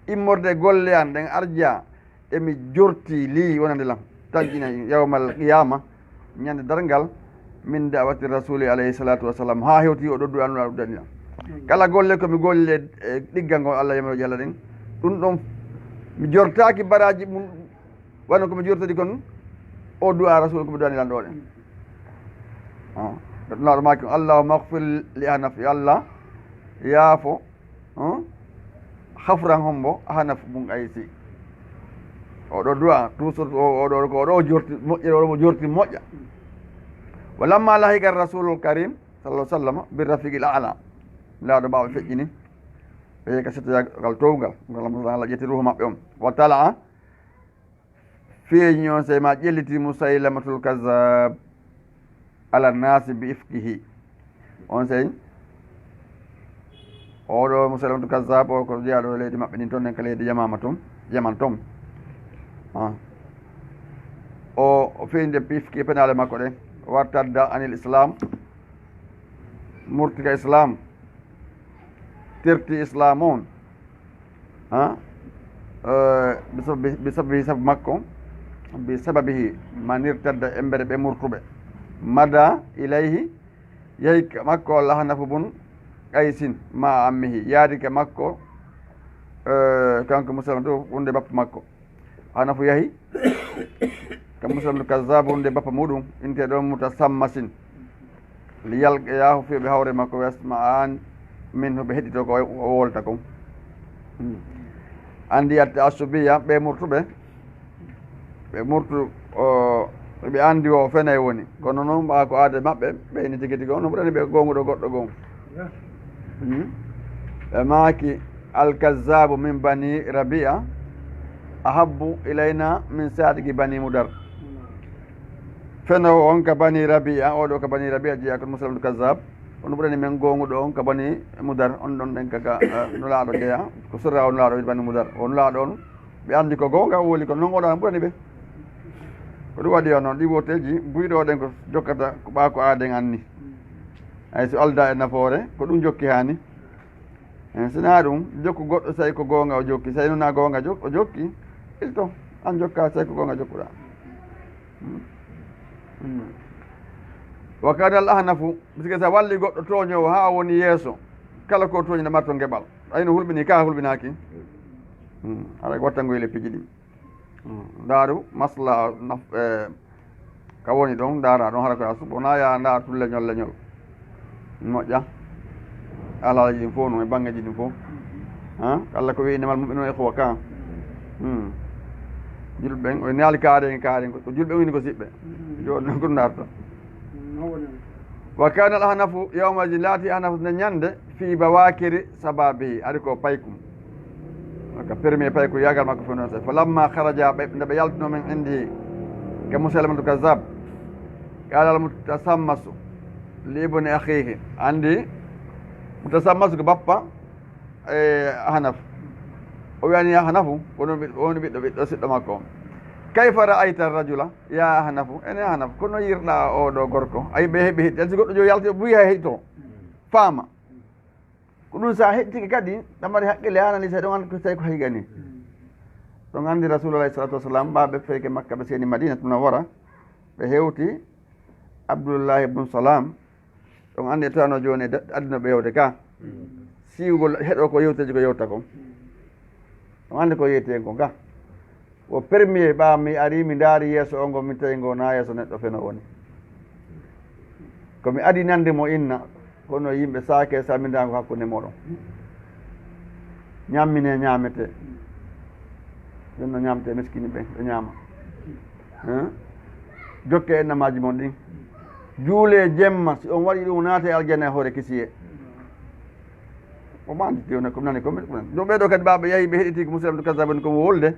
immorde golle an ɗen arja emi jorti li wonande lam taggina yawmal qiyama ñande dargal min da'wati rasuli alayhi salatu wassalam ha hewti o ɗoddu annuɗa ɗum danila kala golle komi golle ɗiggal ngol Allah yamiro jalla ɗen ɗum ɗon mi jortaki baraji mum wano komi jortadi kon o du'a rasul komi du'anilan ɗo ɗen ɗoɗunaɗo maki allahumma ighfir li ahnaf ya Allah yaafo hafran hombo ahnaf bun aysi oɗo du'a toujours oɗo ko oɗo jorti moƴƴere oɗo jorti moƴƴa walamma lahika rasulul karim sallallahu sallam birrafiqil a'la laaɗo mbawa feƴƴini ɓe ka settoyagal towgal ngal Allah ƴetti ruhu maɓɓe on wa tala feeñi on sey ma ƴelliti musaylamatul kazab ala nasi bi ifkihi on sey oɗo musaylamatul kazab o ko jeyaɗo leydi maɓɓe ɗin toon nen ka leydi yaman toon o feñde pifki penale makko ɗe wartadda anil islam murtika islam terti islam on bi sababihi manirtadda embere ɓe murtuɓe mada ilayhi yehi makko Allah hanafu bun qaysin ma ammihi yaadi ka makko kanko musalam to wonde bappa makko hanafu yahi ka musalam kazzab wonde bappa muɗum inte ɗon mutasammasin li yalqa yahu fiɓe hawre makko wasma an min hoɓe heɗito ko o wolta kon andi atte asubiya ɓe murtuɓe ɓe murtu ɓe andi o fene woni kono noon ɓa ko aade maɓɓe ɓeyni tigui tigui on no ɓurani ɓe gonguɗo goɗɗo gon ɓe maaki alkazabu min bani rabia ahabbu ilayna min sadiki bani mudar fenowo on ka bani rabia oɗo ka bani rabia jeeya ko musalamdu kazab ono ɓurani men gonguɗo on ka bani mudar on ɗon ɗen kaka nulaɗo jeeya ko sirra o nulaɗo bani mudar o nulaɗo on ɓe andi ko gonga woli ko noon oɗo an ɓurani ɓe ko ɗum waɗi o noon ɗi woteji buyɗo ɗen ko jokkata ko ɓa ko aaden anni hay so alda e nafoore ko ɗum jokki hani sina ɗum jokku goɗɗo so tawi ko gonga o jokki so tawi noon na gonga o jokki ilto an jokka so tawi ko gonga jokkuɗa wa kana al ahnafu bisike sa walli goɗɗo toñowo ha woni yeeso kala ko toñi ɗamat to ngeɓal ayno hulɓini ka hulɓinaki aɗa wattangoye leppiji ɗi ndaaru masla ka woni ɗon ndaara ɗon hara koye a suɓo na ya ndaar tu leñol moƴƴa alaji ɗin fof no e bangeji ɗin fof ha Allah ko wi innamal mu'minuna ikhwa ka julɓe o naali kaaren ko julɓe woni ko siɓɓe joni ko narta wa kana al ahnafu yawmaji laati ahnafu ne ñande fi bawakiri sababi ari ko paykum ka permis payku yagal makko fof noon fa lamma kharaja nde ɓe yaltino men indi ka musalamatu kazab qala al mutasammasu li ibni akhihi andi mutasammasu ko bappa ahnaf o wiyani ahnafu woni ɓiɗɗo siɗɗo makko kayfa ra'ayta rajula ya ahnafu ene ahnaf kono yirɗa oɗo gorko ayi ɓe heeɓi heɗɗi si goɗɗo jo yalti buyi ha heɗto faama ko ɗum sa heƴtike kadi ɗamari haqqille hanani sa ɗon andi ko tawi ko haygani ɗon andi rasulullahi salatu wasalam ɓaɓe feyke makka ɓe seeni madina tuna wara ɓe hewti abdoullahi ibnu salam ɗon andi e tawano joni e addino ɓe yewde ka siwgol heɗo ko yewteji ko yewta ko ɗon andi ko yeyten ko ga o premier ɓa mi ari mi daari yeeso o ngo mi tawi ngo na yeeso neɗɗo feno woni komi adi nande mo inna kono yimɓe saake samindago hakkude moɗon ñammine ñamete jonno ñamte miskini ɓe ɓe ñama jokke ennamaji mon ɗin juule jemma si on waɗi ɗum naate aljanna e hoore kisiye o manditi one komi nani komi ɗum ɓeɗo kadi ɓaɓe yeehi ɓe heɗiti ko musidɗo kasabani komo wolde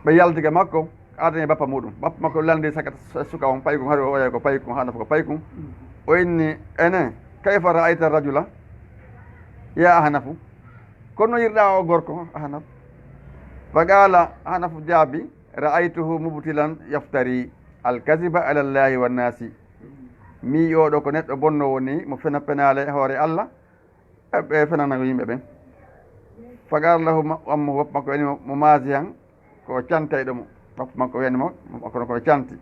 ɓe yaltiga makko adani e bappa muɗum bappa makko landi sakata suka on paykum haɗo oya ko paykum hanafa ko paykum o inni ene kayfa ra'ayta rajula ya ahnafu kono yirɗa o gorko ahnaf fa qala ahnafu jaabi ra'aytuhu mubtilan yaftari alkasiba ala llahi wannasi mi oɗo ko neɗɗo bonno woni mo fena penale hoore Allah ɓe fenanago yimɓe ɓen fa qala lahu ammo bappa makko wani mo maasi han ko cantayɗo mo bappa makko wiyanimo kono koye canti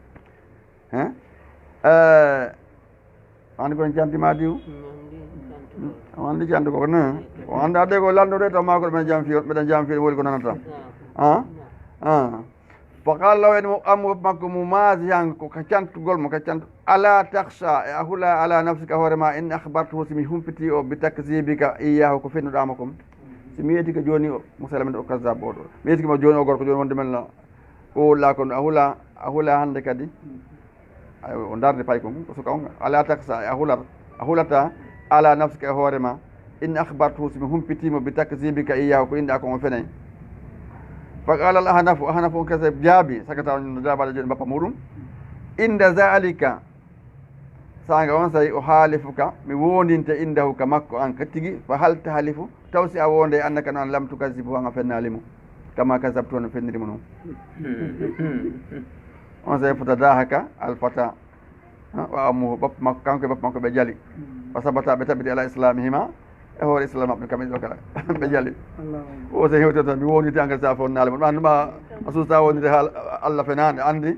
andi koye cantima diw o andi canti koko ne o andi adde ko landude taw ma ko ɗumen jam fiyo mbeɗen jam fiyo woni ko nanata fa qala law en ammo bappa makko mo maasi han ko cantugol mo ka cantu ala takhsha e a hula ala nafsika hoore ma in akhbartuhu simi humpiti o bi takzibika iyahu ko fennuɗama kom simi yeytike joni o musalamede o kasab oɗo mi yeytikimo joni o gorko joni wonde men o wolla kono a hula hande kadi o darde pay kon ko suka on ala taksa a hulata ala nafsika e hoore ma in akhbartuhu simi humpitimo bi takzibika iyahu ko inɗa kon o fenay fa qala al ahnafu on kasa jaabi sagata no jaabaɗo joni bappa muɗum inda zalika saga on sayi o haalifuka mi wondinte indahu ka makko an ka tigi fa hal tahalifu taw si a wonde annaka no an lam tukasibu an a fennalimo kama kasabtu no fennirimo noon on sayi fatadahaka alfata wa ammuhu bappa makko kanko e bappa makko ɓe jaali fa sabata ɓe tabiti ala islamihima e hoore islam maɓɓe kamɓe ɗo kala ɓe jaali o so hewte tan mi wondite engrais sa fonnalimo ɗum anduma a suusa wondite ha Allah fenade andi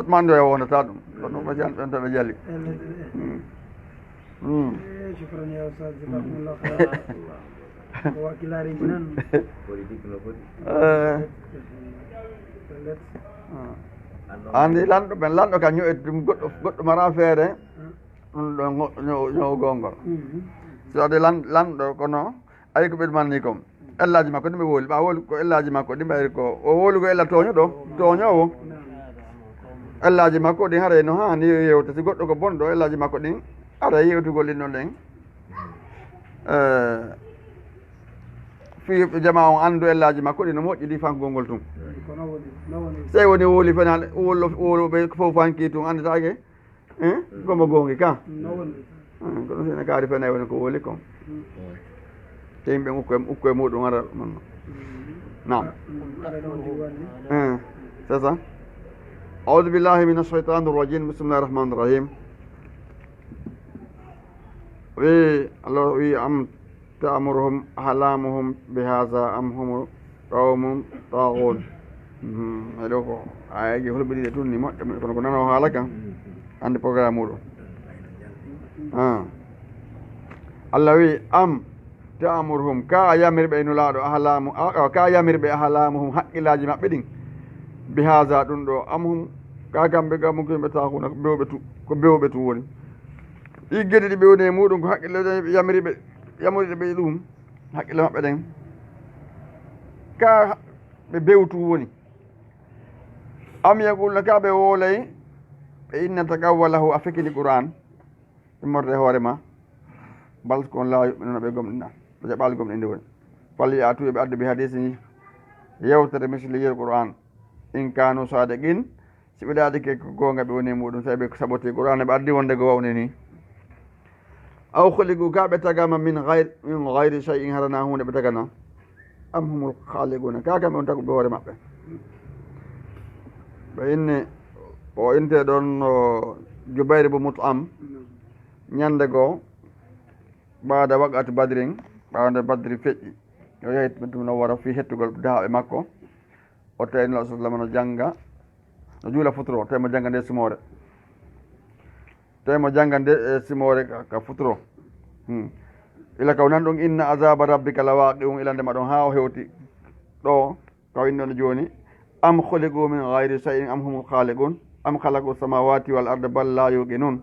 mande o wonata ɗum ɗon ɓe jan ɗon to ɓe jaali shukran ya ustaz jazakumullahu khairan ko wakilareji nan andi lanɗo ɓen lanɗo ka ño'et ɗum goɗɗo mara feere ɗum ɗo ñowgol ngol so ade lanɗo kono ayi ko ɓeɗumanni kom ellaji makko ɗum ɓe wooli ɓa wooli ko ellaji makko ɗi ɓayri ko o wooli ko ella tooño ɗo tooñowo ellaji makko ɗin haray no hani yewta si goɗɗo ko bonɗo ellaji makko ɗin ara yewtugol ɗin ɗon ɗen fi jama on andu ellaji makko ɗi no moƴƴi ɗi fankugol ngol tun sey woni wooli fenal woloɓe fof fanki tun andetake gomo gongi ka ko ɗum sene kaari fenay woni ko wooli kon te yimɓe ukko e muɗum ara ɗum nam c'est ça أعوذ بالله من الشيطان الرجيم بسم الله الرحمن الرحيم الله أم تأمرهم أحلامهم بهذا أم هم قوم طاغون هذا أيجي هل بدي توني ما كنا نحالك عند برنامج الله أم تأمرهم كا يامر بينو لادو أحلام كا يامر بأحلامهم حق لاجي ما بدين بهذا دندو أمهم kakamɓe ga mo koyɓe takuna ko bewɓe tu woni ɗi gueɗe ɗi ɓewni e muɗum ko haqqille yamiriɓe yamude ɓe ɗum haqqille maɓɓe ɗen ka ɓe bewtu woni am yaqulna ka ɓe woolay ɓe inna tagawwalahu a fekini qur'an immorde hoore ma bal kon la yuɓɓinuna ɓe gomɗina ɓe jaɓaali gomɗinde woni falli a tuɓe ɓe adde bi hadisi ni yewtere misliyel qur'an in kanu sadiqin si ɓe ɗaadi ke gonga ɓe woni muɗum tawi ɓe saɓoti qur'an ɓe addi wonde go wawne ni aw kholigu ka ɓe tagama min gayri shay'in harana hunde ɓe tagana am humul khaliguna ka kamɓe on tagu ɓe hoore maɓɓe ɓe inni o inte ɗon Jubayr bo Mut'am ñande goo ɓaada waqati badrin ɓaawde badri feƴƴi yo yehi ɗum no wara fi hettugol daaɓe makko o tawino Allah sallam no janga no juula futuro tawi mo janga nde simore tawi mo janga nde simore ka futuro ila kaw nan ɗum inna azaba rabbika la waqi'un ila ndema ɗon ha o hewti ɗo kaw innono joni am kholiqu min gayri shay'in am humul khaliqun am khalaqu samawati wal arda bal la yuqinun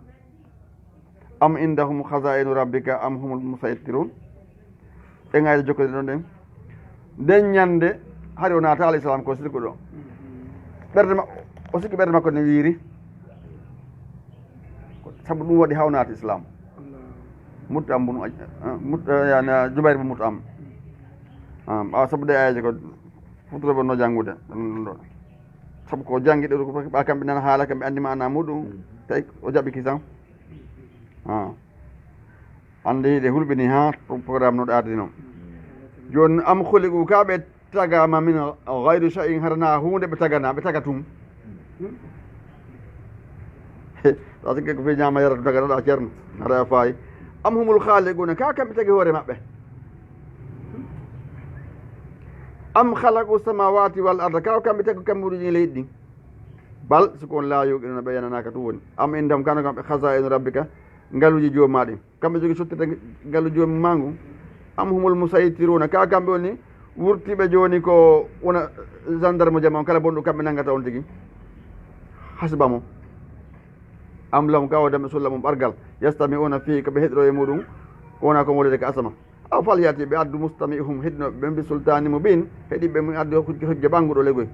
am indahum khaza'inu rabbika am humul musaytirun e ngayde jokkode ɗon ɗen nden ñande hari o naata alayhi salam ko silko ɗo ɓerde ma o sikki ɓerde makko ne wiiri sabu ɗum waɗi haw naata islam Mut'am bunu yana Jubayr bo Mut'am ɓawa sabu ɗe ayaji ko futuroɓe no janngude ɗon sabu ko jangguiɗe ɓa kamɓe nana haala kamɓe andi mana muɗum tawi o jaɓi kisan ande hiɗe hulɓini ha programme no ɗaadi noon joni am kholiqu ka ɓe tagama min gayri shay'in harana hunde ɓe tagana ɓe taga tum sa sikki ko fi ñama yarata taganaɗa ceerno aɗa faayi am humul khaliquna ka kamɓe tagi hoore maɓɓe am khalaqu samawati wal arda ka kamɓe tagi kamɓuɗuji leydi ɗin bal siko on la yuqinuna ɓe yananaka tum woni am indam kano kamɓe khaza'inu rabbika ngaluji jomumaɗi kamɓe jogui sottirde ngalu joomum ma ngu am humul musaytiruna ka kamɓe woni wurtiɓe joni ko wona gendarme jama on kala bonɗum kamɓe nanggata on tigui hasba mo am lahum ka wodamɓe sulla mum ɓargal yastami'una fi koɓe heɗiro e muɗum wona ko wolede ko asama aw fal yati ɓe addu mustami'uhum heɗinoɓe ɓe mbi sultani mo bin heeɗiɓe mi addu hujja ɓanguɗo legoy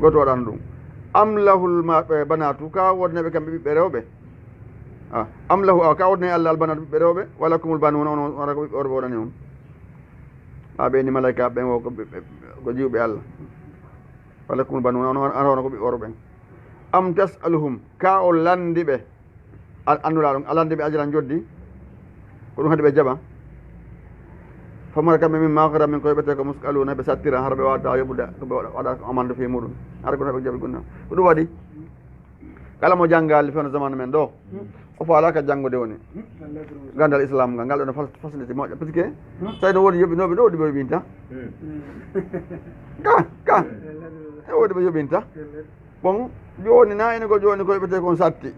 goto waɗano ɗum am lahul banatu ka wodneɓe kamɓe ɓiɓɓe rewɓe am lahu ka wodne Allah albanatu ɓiɓɓe rewɓe wala kumul banuna on wona ko ɓiɓɓe worɓe waɗani on ɓeni malaika ɓen o ko jiwɓe Allah wala kumul banuna on wona ko ɓiɓɓe worɓe ɓen am tasaluhum ka o landiɓe annula ɗum a landiɓe ajiran joddi ko ɗum haade ɓe jaɓa famara kamɓe min makara min ko heɓete ko muskaluna ɓe sattira hara ɓe wawata yoɓude koɓe waɗa amande fi muɗum hara kono heɓe jaɓi gunna ko ɗum waɗi kala mo janggali fewno zamanu men ɗo o faalaka janggude woni gandal islam ngal ngal ɗo no facilité moƴƴa par ce que tawi no woodi yoɓinoɓe ɗo woɗi ɓe yoɓinta ka e woodi ɓe yoɓinta bon joni na ene ko joni ko heɓete kon satti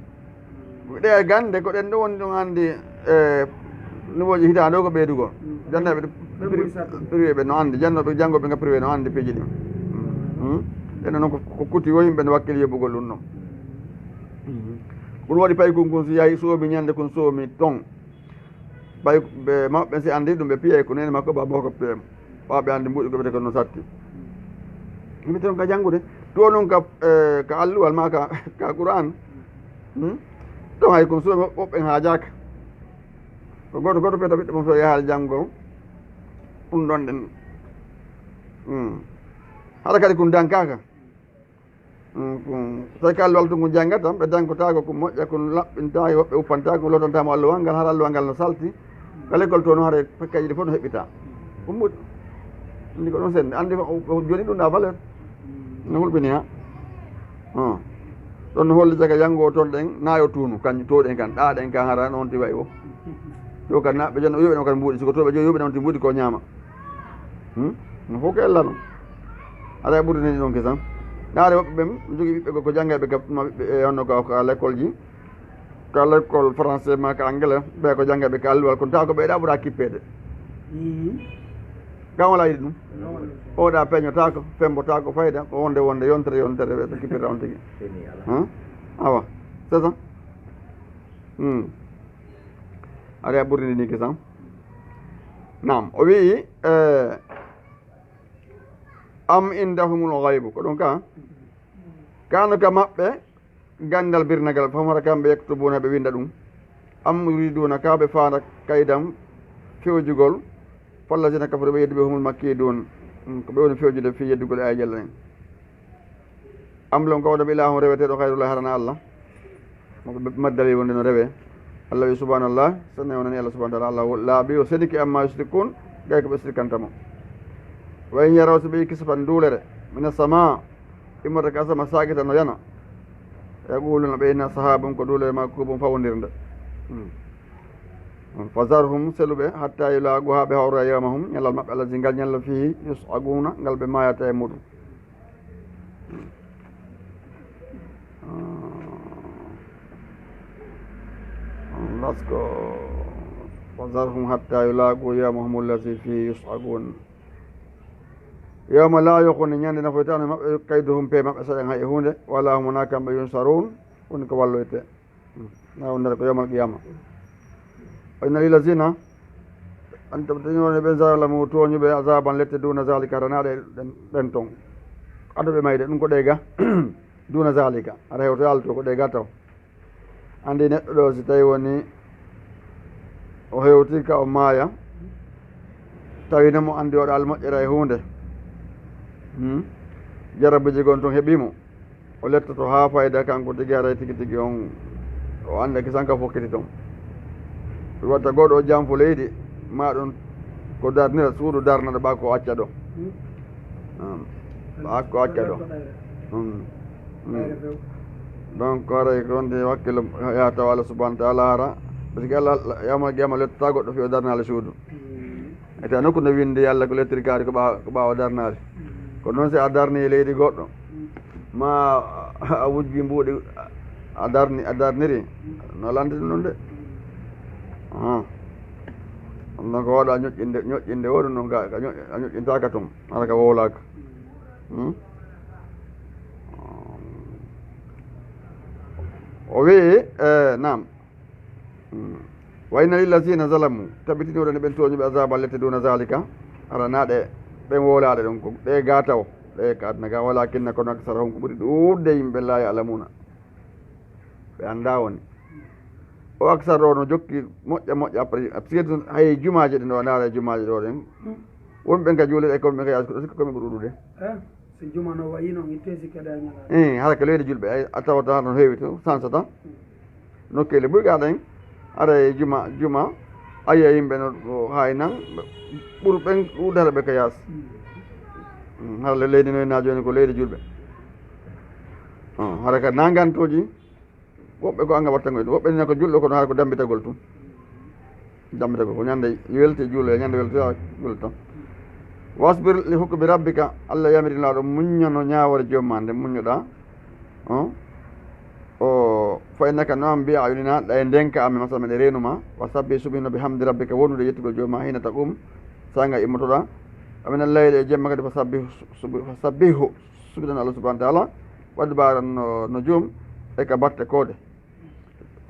ɗe gande ko ɗen ɗo woni ɗum andi niveau ji hitande o ko ɓeydugo jannaɓe privé ɓe no andi janggoɓe nga privé no andi piiji ɗi ɗen noon ko kuti o yimɓe no wakkili yoɓugol ɗum ɗon ɗum waɗi pay kon so yahi soomi ñande kon soomi ton ɓay ɓe mawɓe si andi ɗum ɓe piyey ko nene makko ɓa moko piyem ɓaɓe andi mbuɗi ko ɓete ko no satti yimɓe ton ka janggude to noon ka alluwal ma ka qouran ton hay kon soomi woɓɓen haajaka ko goto peta ɓiɗɗo mom so yahaali janggo ɗum ɗon ɗen haɗa kadi kon dankaka tawi ko alluwal to ngu janggata ɓe dankotako ko moƴƴa kon laɓɓintaki woɓɓe uppantaki ko lotontama alluwal ngal hara alluwal ngal no salti ka l'école to no haara pekkaji ɗi fof no heɓɓita ummuɗi andi ko ɗon sende andi joni ɗum ɗa valeur no hulɓini ha ɗon no holli jaga janggo toon ɗen nayo tunu kañum toɗen kan ɗaɗen kan hara noon ti wayi o yo kan naɓe jon yoɓe ɗon kan mbuuɗi siko toɓe jo yoɓe ɗon ti mbuuɗi ko ñaama no fof ko ella noon aɗa e ɓurdineni ɗon kesan ɗaade woɓɓe ɓen jogui ɓiɓɓe ko janggaɓe ma ɓiɓɓe honno ka l'école ji ka l'école français ma ka anglais ɓe ko janggaɓe ka alluwal kono tawa ko ɓeyɗa ɓuura kippede kam wala yiɗi ɗum oɗa peñotako fembotako fayda ko wonde yontere ɓe kippirta on tigui awa c'est ça ara ɓurni ni kesam nam o wi am indahumul ghaibu ko ɗon ka kano ka maɓɓe gandal birnagal famata kamɓe yaktubuna ɓe winda ɗum am yuriduna ka ɓe faanda kaydam fewjugol fallazina kafaru ɓe yeddi ɓe humul makkidun ko ɓe woni fewjude fi yeddugol e jalla en am lon kawɗo ɓe ilahum reweteɗo hayrullah harana allah moko maddali wonde no rewe allah wi subhanallah sanne wonani allah subahana taala allah laaɓi o seniki amma yusrikun gay ko ɓe sirkantamo wayin yaraw so ɓe kisafan duulere mina sama immata ka sama saguita no yana yaquluna ɓe inna sahabum ko duulere makubum fawodirde fasarhum seluɓe hatta yulagu ha ɓe hawra yawmahum ñallal maɓɓe allah ngal ñalla fihi yusaguna ngal ɓe mayata e muɗum lasko fasarhum hatta yulagu yawmahum allazi fihi yusagun yawma la yuquni ñande nafoytano maɓɓe kayduhum pe maɓɓe saɗen hay e hunde wala humona kamɓe yunsarun woni ko walloyte nawndata ko yawmal qiyama وإن للذين أن تبتنون بظالموا توني بعذابا دون ذلك رنا دنتون أدو بمايد نكو ديغا دون ذلك أرى يوتال تو كو ديغا تو عندي نتلو ستاي وني o hewti ka o maaya tawinamo andi oɗo almoƴƴera e hunde jarabuji gon toon heeɓimo o lettoto ha fayda kanko tigi haray tigi tigi on o anda kisanka fokkiti toon watta goɗo o jamfo leydi ma ɗum ko darnira suudu darnata ɓa ko acca ɗo ɓa ko acca ɗo donc haray ronde hakkille ya taw allah subahana taala hara par ce que allah yawmal qiyama lettota goɗɗo fi o darnale suudu ete nokku no windi allah ko lettiri kaari ko ɓawa darnade ko noon si a darni leydi goɗɗo ma a wujji mbuuɗi a darniri no lande ɗum ɗum de ɗum ko waɗa ñoƴƴinde woɗu noon a ñoƴƴintaka toon hara ka wowlaka o wi nam wa inna lillazina zalamu tabitinoɗo ne ɓen toñuɓe azaba lette duna zalika ara naɗe ɓen wowlaɗe ɗon ko ɗe gataw ɗe ka adna ga walakinna kono aksarahum ko ɓuuri ɗuɗde yimɓe la yalamuna ɓe anda woni o aksar o no jokki moƴƴa après sirtu hay jumaje ɗe ɗo ndaara jumaje ɗo ɗen wonɓe ka juuleɗe koɓe ka yasko sikka koɓe ɓuruɗude so juma no wayi noon ittesi keɗa ñala hara ko leydi julɓe a tawata no heewi to sansata nokkele ɓuygaɗa en ara e juma ayiya yimɓe no hay nan ɓuur ɓen ɗuɗata ɓe ka yaas hara leydi noyna joni ko leydi julɓe hara ka nagantoji woɓɓe ko anga watta ngoy woɓɓe nina ko julɗo kono hara ko dambitagol tum dambitagol ko ñande welte juulo e ñande welte juulo tan wasbir li hukmi rabbika allah yamirinaɗo muññano ñawore jomma nde muññoɗa o fa innaka no am mbiya ayunina ɗa e ndenka ame masala meɗe renuma wa sabbi subhino bi hamdi rabbika wonnude yettugol jomma hina taqum sanga immotoɗa amina leyɗe e jemma kadi fa sabbihu subhinan allah subahana taala wadde baran no joom e ka batte koode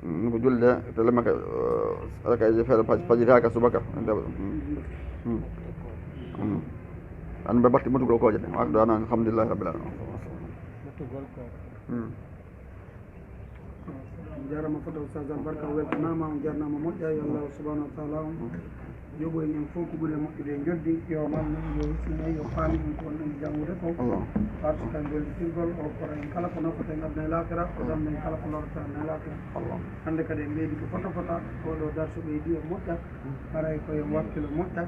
ko julde to lemaka aka e feere fajitaka subaka an ɓe batti mutugol koje ɗe wakɗo ana alhamdulillahi rabbil alamin jarama fota Oustaz barka weltanama on jarnama moƴƴa yo allah subahanahu wa taala on jogo en fof ko ɓuuri moƴƴude joddi yo malne yo hissine yo faami ɗum ko wonɗen janngude ko parsuka gollitirgol o kora en kala ko nafata en adna e lakira ko damne en kala ko lorata adna e lakira hannde kadi en ɓeydi ko fota fota oɗo darso ɓeydi e moƴƴa haray koye wakkilo moƴƴa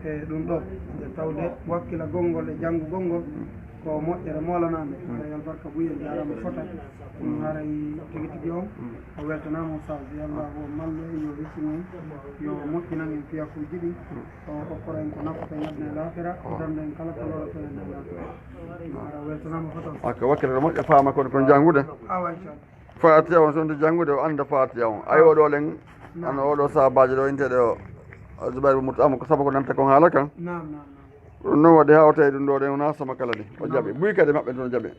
e ɗum ɗo nde tawde wakkila gongol e janngugol ngol ko moƴƴere molanade haray albarka buye jarama fota ɗum haray tigi tigi on o weltanama Oustaz yallah o malle yo hissine yo moƴƴinan en fiyakuji ɗi o okkora en ko nafata en adna e lakira damde en kala ko lorata en e lakira ara weltanama fota aka wakkile ɗo moƴƴa faama kono kon janngude awa inchallah fatiya on sonde janngude o anda fatiya on ayi oɗo len ano oɗo sahabaji ɗo inteɗe o Zubair mutama ko sabu ko nanta kon haala kan ɗum noon waɗi ha o tawi ɗum ɗo ɗen wona sama kala ni o jaaɓi buy kadi maɓɓe ɗum o jaaɓe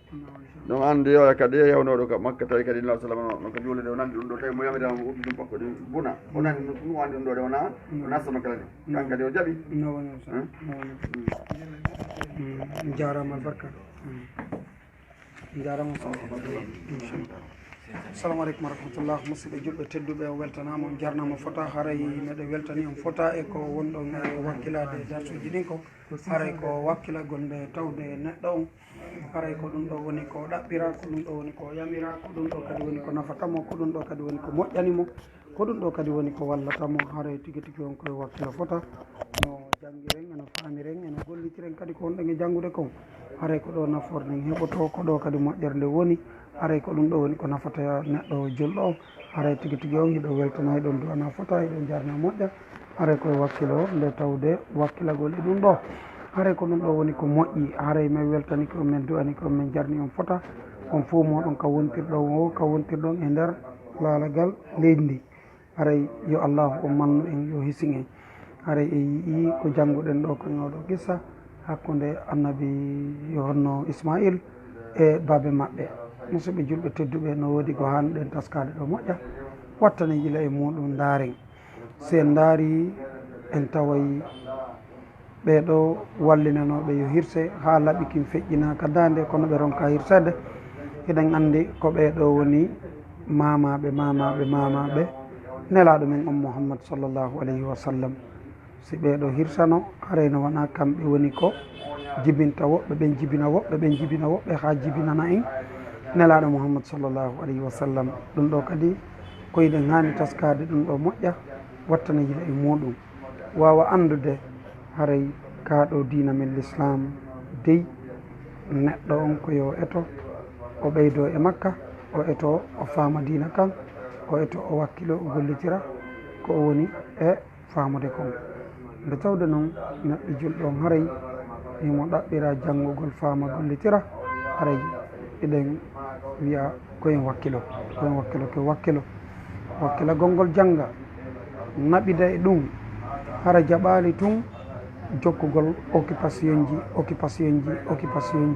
donc andi yoya kadi yewnoɗo ka makka tawi kadi lah sallam no ko juulede o nandi ɗum ɗo tawi mo yamirama uɗɗi ɗum pakko ɗum buna o nandi ɗum wandi ɗum ɗo ɗe wona sama kala ni kan kadi o jaaɓi jarama barka jarama assalamu aleykum wa rahmatullah musidɓe julɓe tedduɓe o weltanama on jarnama fota haray meɗe weltani on fota e ko wonɗon e wakkilade darsuji ɗin ko haray ko wakkilagol nde tawde neɗɗo on haray ko ɗum ɗo woni ko ɗaɓɓira ko ɗum ɗo woni ko yamira ko ɗum ɗo kadi woni ko nafatamo ko ɗum ɗo kadi woni ko moƴƴanimo ko ɗum ɗo kadi woni ko wallatamo haray tigui tigui on koye wakkilo fota no jangguiren eno famiren eno gollitiren kadi ko wonɗen e janggude kon haray ko ɗo naforɗen heɓoto ko ɗo kadi moƴƴere nde woni haray ko ɗum ɗo woni ko nafata neɗɗo julɗo o haray tigui tigui on hiɗo weltana hiɗon duwana fota hiɗo jarna moƴƴa haray koye wakkilo nde tawde wakkilagol e ɗum ɗo haray ko ɗum ɗo woni ko moƴƴi haray min weltani ko min duwani ko min jarni on fota on fo moɗon ka wontirɗon o ka wontirɗon e nder laalagal leydi ndi haray yo allahu o mannu en yo hisin en haray e yii ko jannguɗen ɗo ko oɗo qissa hakkude annabi yo honno ismail e baabe maɓɓe musidɓe julɓe tedduɓe no woodi ko hanɗen taskade ɗo moƴƴa wattane yila e muɗum ndaaren si en ndaari en taway ɓeɗo wallinanoɓe yo hirse ha laaɓikin feƴƴinaka dande kono ɓe ronka hirsede eɗen andi ko ɓeɗo woni mamaɓe nelaɗo men on mouhammad sallllahu alayhi wa sallam si ɓeɗo hirsano harayno wona kamɓe woni ko jibinta woɓɓe ɓen jibina woɓɓe ɓen jibina woɓɓe ha jibinana en nelaɗo mouhammad sallllahu alayhi wa sallam ɗum ɗo kadi koyiɗen hani taskade ɗum ɗo moƴƴa wattana yila e muɗum wawa andude haray kaɗo dina men l'islam dey neɗɗo on ko yo eto o ɓeydo e makka o eto o faama dina kan o eto o wakkilo o gollitira ko o woni e faamude kon nde tawde noon neɗɗo julɗon haray imo ɗaɓɓira janngugol faama gollitira haray eɗen wiya koyen wakkilo ko wakkila gongol jannga naɓida e ɗum hara jaɓali tun jokkugol occupation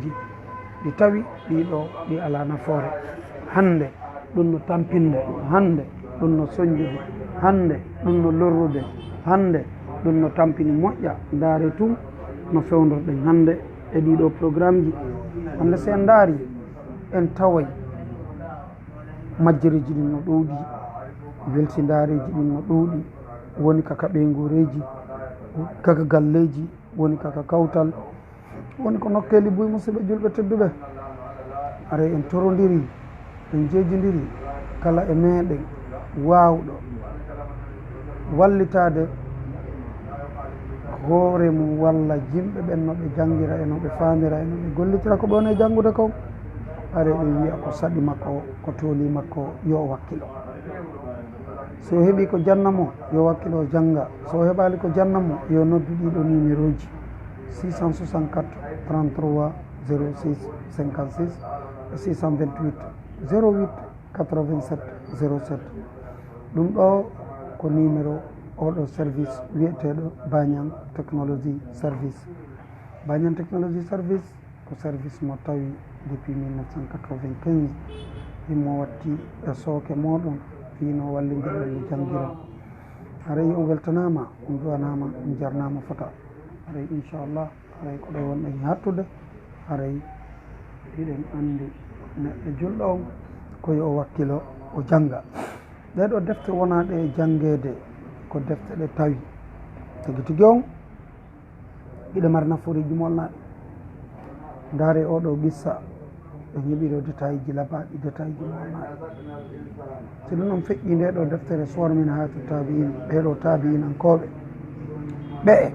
ji ɗi tawi ɗiɗo ɗi ala nafoore hande ɗum no tampinde hande ɗum no soñjude hande ɗum no lorrude hande ɗum no tampini moƴƴa ndaare tun no fewdorɗen hande e ɗiɗo programme ji hande se en ndaari en taway majjiriji ɗin no ɗuuɗi weltindareji ɗin no ɗuuɗi woni kaka ɓeygoreji kaka galleji woni kaka kawtal woni ko nokkeli buy musidɓe julɓe tedduɓe ara en torodiri en jejidiri kala e meɗen wawɗo wallitade hoore mum walla jimɓe ɓen no ɓe jangira e no ɓe famira e no ɓe gollitira ko ɗon e janngude kon are ɓe wiya ko saɗi makko ko tooli makko yo wakkilo so heeɓi ko jannamo yo wakkilo jannga so heɓali ko jannamo yo noddu ɗiɗo numéro ji 664 33 06 56 628 08 87 07 ɗum ɗo ko numéro oɗo service wiyeteɗo Bagnan technologie service Bagnan technologie service ko service mo tawi depuis 1995 himo watti e sooke moɗon fino wallidirɗen no janggiro haray on weltanama on duwanama on jarnama fota haray inchallah haray ko ɗo wonɗen hattude haray ɗiɗen andi neɗɗo julɗo on koye o wakkilo o jangga ɗeɗo defte wonaɗe e janggede ko defte ɗe tawi tigi tigui on ɗiɗe mari nafooriji molnaɗe ndaare oɗo qissa ɓe heeɓiro détail ji labaɗi détail ji molnaɗe so ɗum noon feƴƴi nde ɗo deftere sormin ha to tabiin ɓeɗo tabiinankoɓe ɓe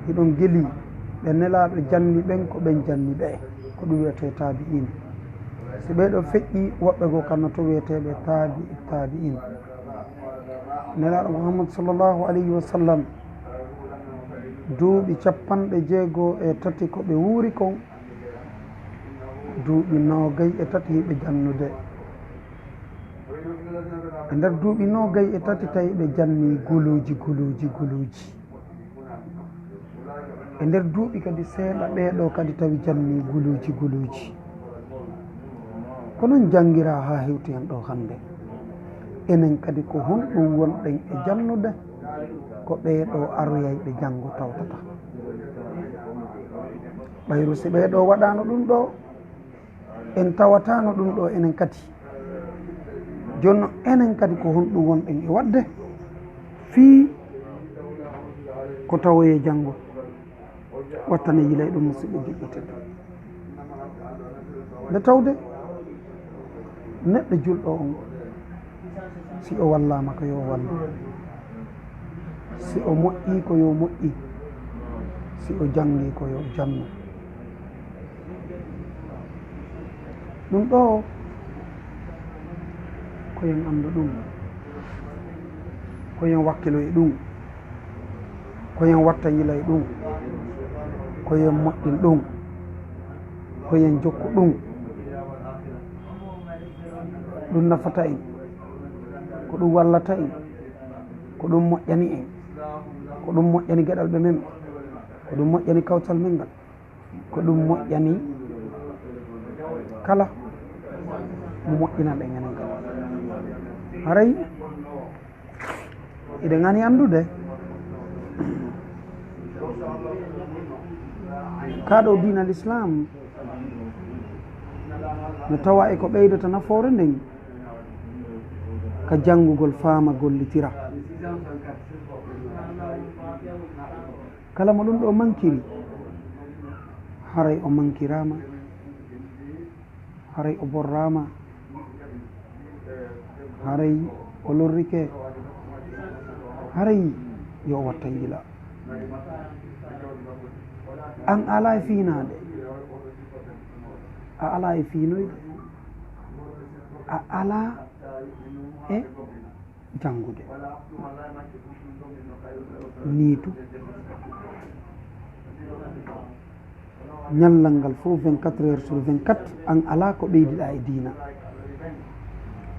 hiɗon guili ɓe nelaɗo janni ɓen ko ɓen janni ɓe ko ɗum wiyete tabiin si ɓeɗo feƴƴi woɓɓe goo kanno to wiyeteɓe tabiin nelaɗo Muhammad sallllahu alayhi wa sallam duuɓi 63 ko ɓe wuuri kon duuɓi 23 hiɓe jannude e nder duuɓi 23 tawi ɓe janni guluji e nder duuɓi kadi seeɗa ɓeeɗo kadi tawi janni guluuji ko noon janngira ha hewti hen ɗo hannde enen kadi ko honɗum wonɗen e jannude ko ɓeeɗo aroyayɓe janngo tawtata ɓayru si ɓeeɗo waɗano ɗum ɗo en tawatano ɗum ɗo enen kadi jonno enen kadi ko honɗum wonɗen e wadde fii ko tawoye janngo wattane yilay ɗum musidɓe juɓɓitedde nde tawde neɗɗo julɗo on si o wallama ko yo wallu si o moƴƴi ko yo moƴƴi si o jangi ko yo jannu ɗum ɗo koyen andu ɗum koyen wakkilo e ɗum koyen watta yila e ɗum koyen moƴƴin ɗum koyen jokku ɗum ɗum nafata en ko ɗum wallata en ko ɗum moƴƴani en ko ɗum moƴƴani geɗal ɓe men ko ɗum moƴƴani kawtal men ngal ko ɗum moƴƴani kala mo moƴƴinan ɗen enen kala haray eɗen gani andude kaɗo diinal islam no tawa e ko ɓeydata nafoore nden ka janngugol faama gollitira kala mo ɗum ɗo mankiri haray o mankirama haray o borrama haray o lorrike haray yo watta yila an ala e fiinade a ala e fiinoyde a ala e janngude niitu ñallal ngal fof 24 heures sur 24 an ala ko ɓeydiɗa e diina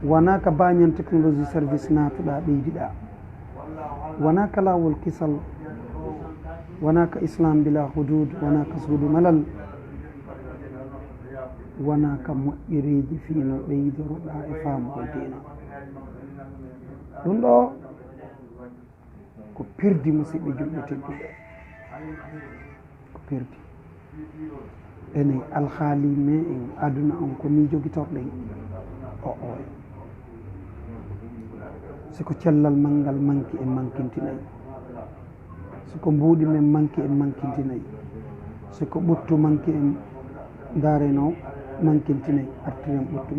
wona ka bañan technologie service natuɗa ɓeydiɗa wona ka laawol kisal wona ka islam bila hudud wona ka suudu malal wona ka moƴƴereji fiino ɓeydoruɗa e faamugol diina ɗum ɗo ko pirdi musidɓe julɓe tedduɓe ko pirdi ene alhaali me en aduna on ko ni jogitorɗen o oy siko cellal mangal manki en mankintinayi siko mbuuɗi men manki en mankintinayi siko ɓuttu manki en dareno mankintinayi artiren ɓuttu